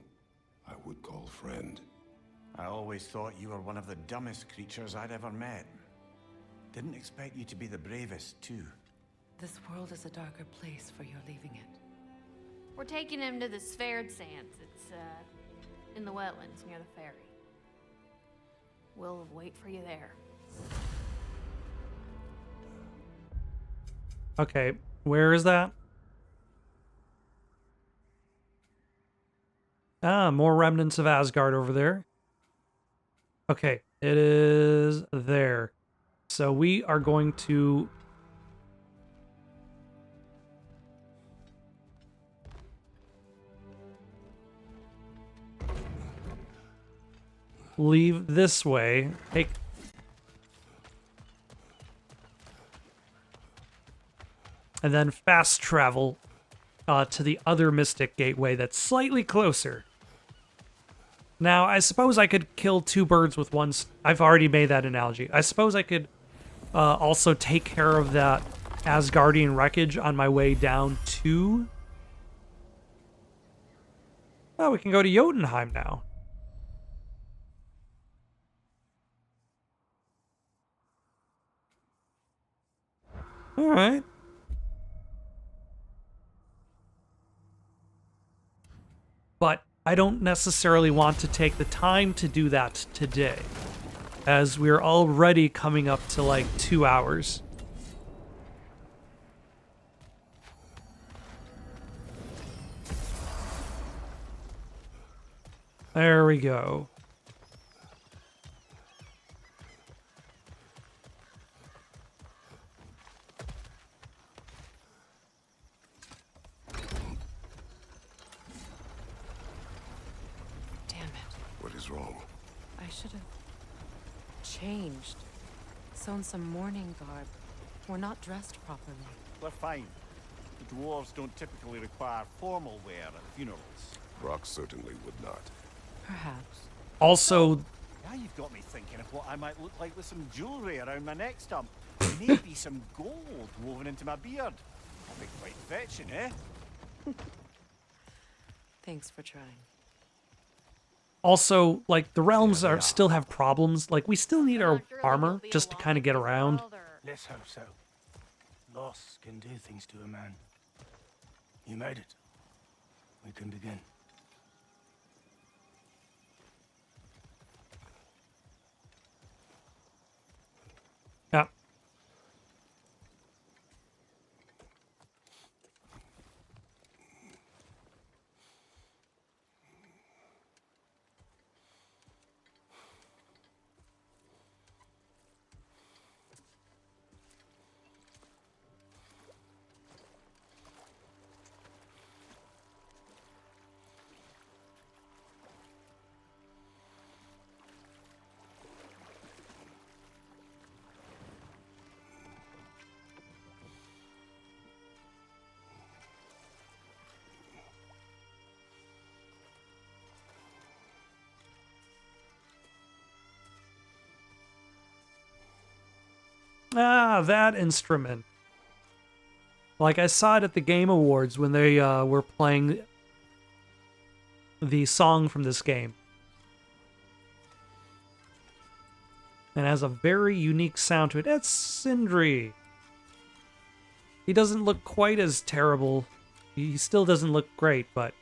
I would call friend. I always thought you were one of the dumbest creatures I'd ever met. Didn't expect you to be the bravest, too. This world is a darker place for your leaving it. We're taking him to the Sphaired Sands. It's, in the wetlands near the ferry. We'll wait for you there. Okay, where is that? Ah, more remnants of Asgard over there. Okay, it is there. So we are going to... leave this way. Take... and then fast travel to the other Mystic Gateway that's slightly closer. Now, I suppose I could kill two birds with one... I've already made that analogy. I suppose I could also take care of that Asgardian wreckage on my way down to... Oh, we can go to Jotunheim now. All right. But I don't necessarily want to take the time to do that today, as we're already coming up to like 2 hours. There we go. Damn it. What is wrong? I should have changed. Sewn some mourning garb. We're not dressed properly. We're fine. The dwarves don't typically require formal wear at funerals. Brock certainly would not. Perhaps. Also, Now you've got me thinking of what I might look like with some jewelry around my neck stump. Maybe some gold woven into my beard. That'd be quite fetching, eh? Thanks for trying. also, like, the realms are still have problems. Like, we still need our armor just to kind of get around. Let's hope so. Loss can do things to a man. You made it. We can begin. Yeah. Ah, that instrument. Like, I saw it at the Game Awards when they were playing the song from this game. And it has a very unique sound to it. It's Sindri. He doesn't look quite as terrible. He still doesn't look great, but...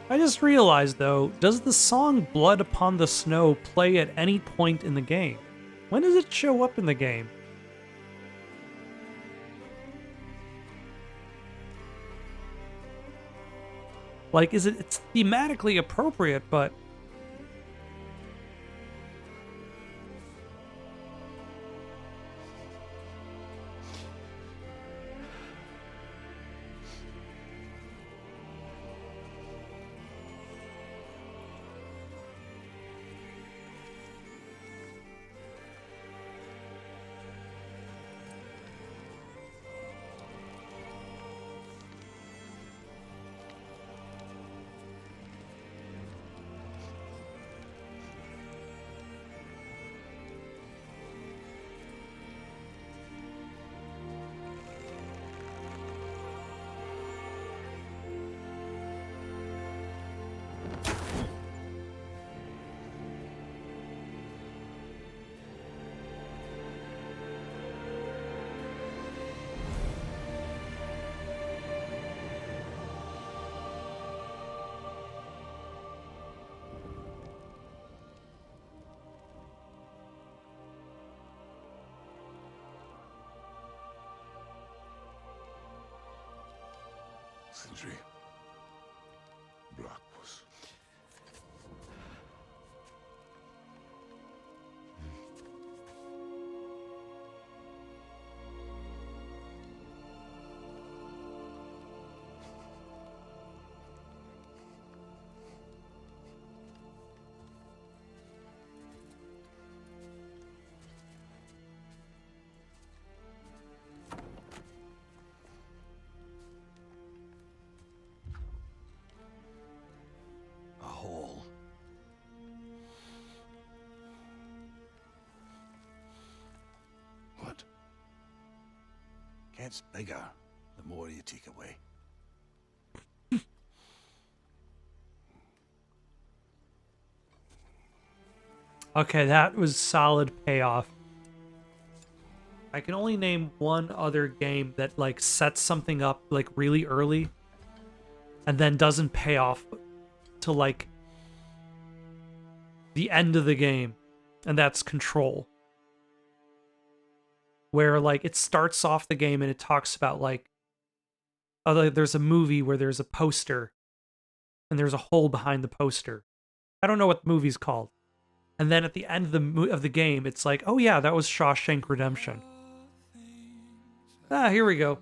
I just realized, though, does the song Blood Upon the Snow play at any point in the game? When does it show up in the game? Like, it's thematically appropriate, but... Sindri. Brock was... gets bigger the more you take away. Okay, that was solid payoff. I can only name one other game that like sets something up like really early and then doesn't pay off to like the end of the game, and that's Control. Where like it starts off the game and it talks about like, oh, there's a movie where there's a poster and there's a hole behind the poster. I don't know what the movie's called. And then at the end of the game, it's like, oh yeah, that was Shawshank Redemption. Ah, here we go.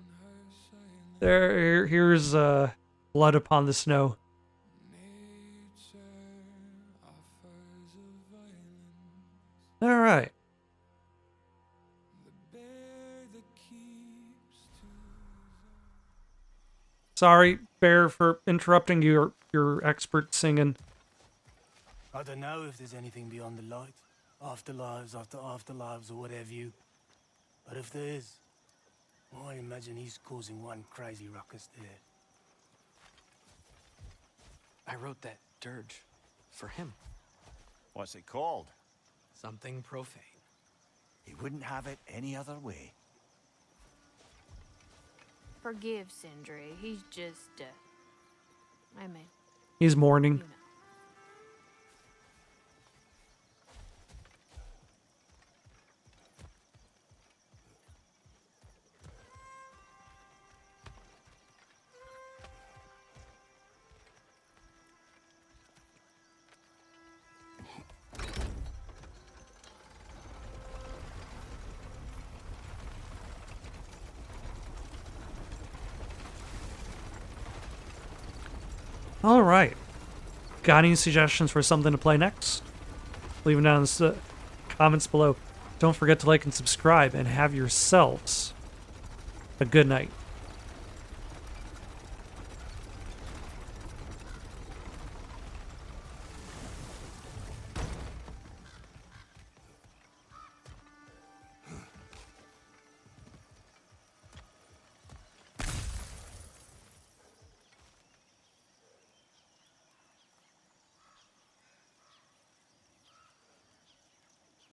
Here's Blood Upon the Snow. All right. Sorry, Bear, for interrupting your expert singing. I don't know if there's anything beyond the light. Afterlives after afterlives or whatever you. But if there is, well, I imagine he's causing one crazy ruckus there. I wrote that dirge for him. What's it called? Something profane. He wouldn't have it any other way. Forgive Sindri. He's just, I mean... He's mourning. You know. All right. Got any suggestions for something to play next? Leave them down in the comments below. Don't forget to like and subscribe, and have yourselves a good night.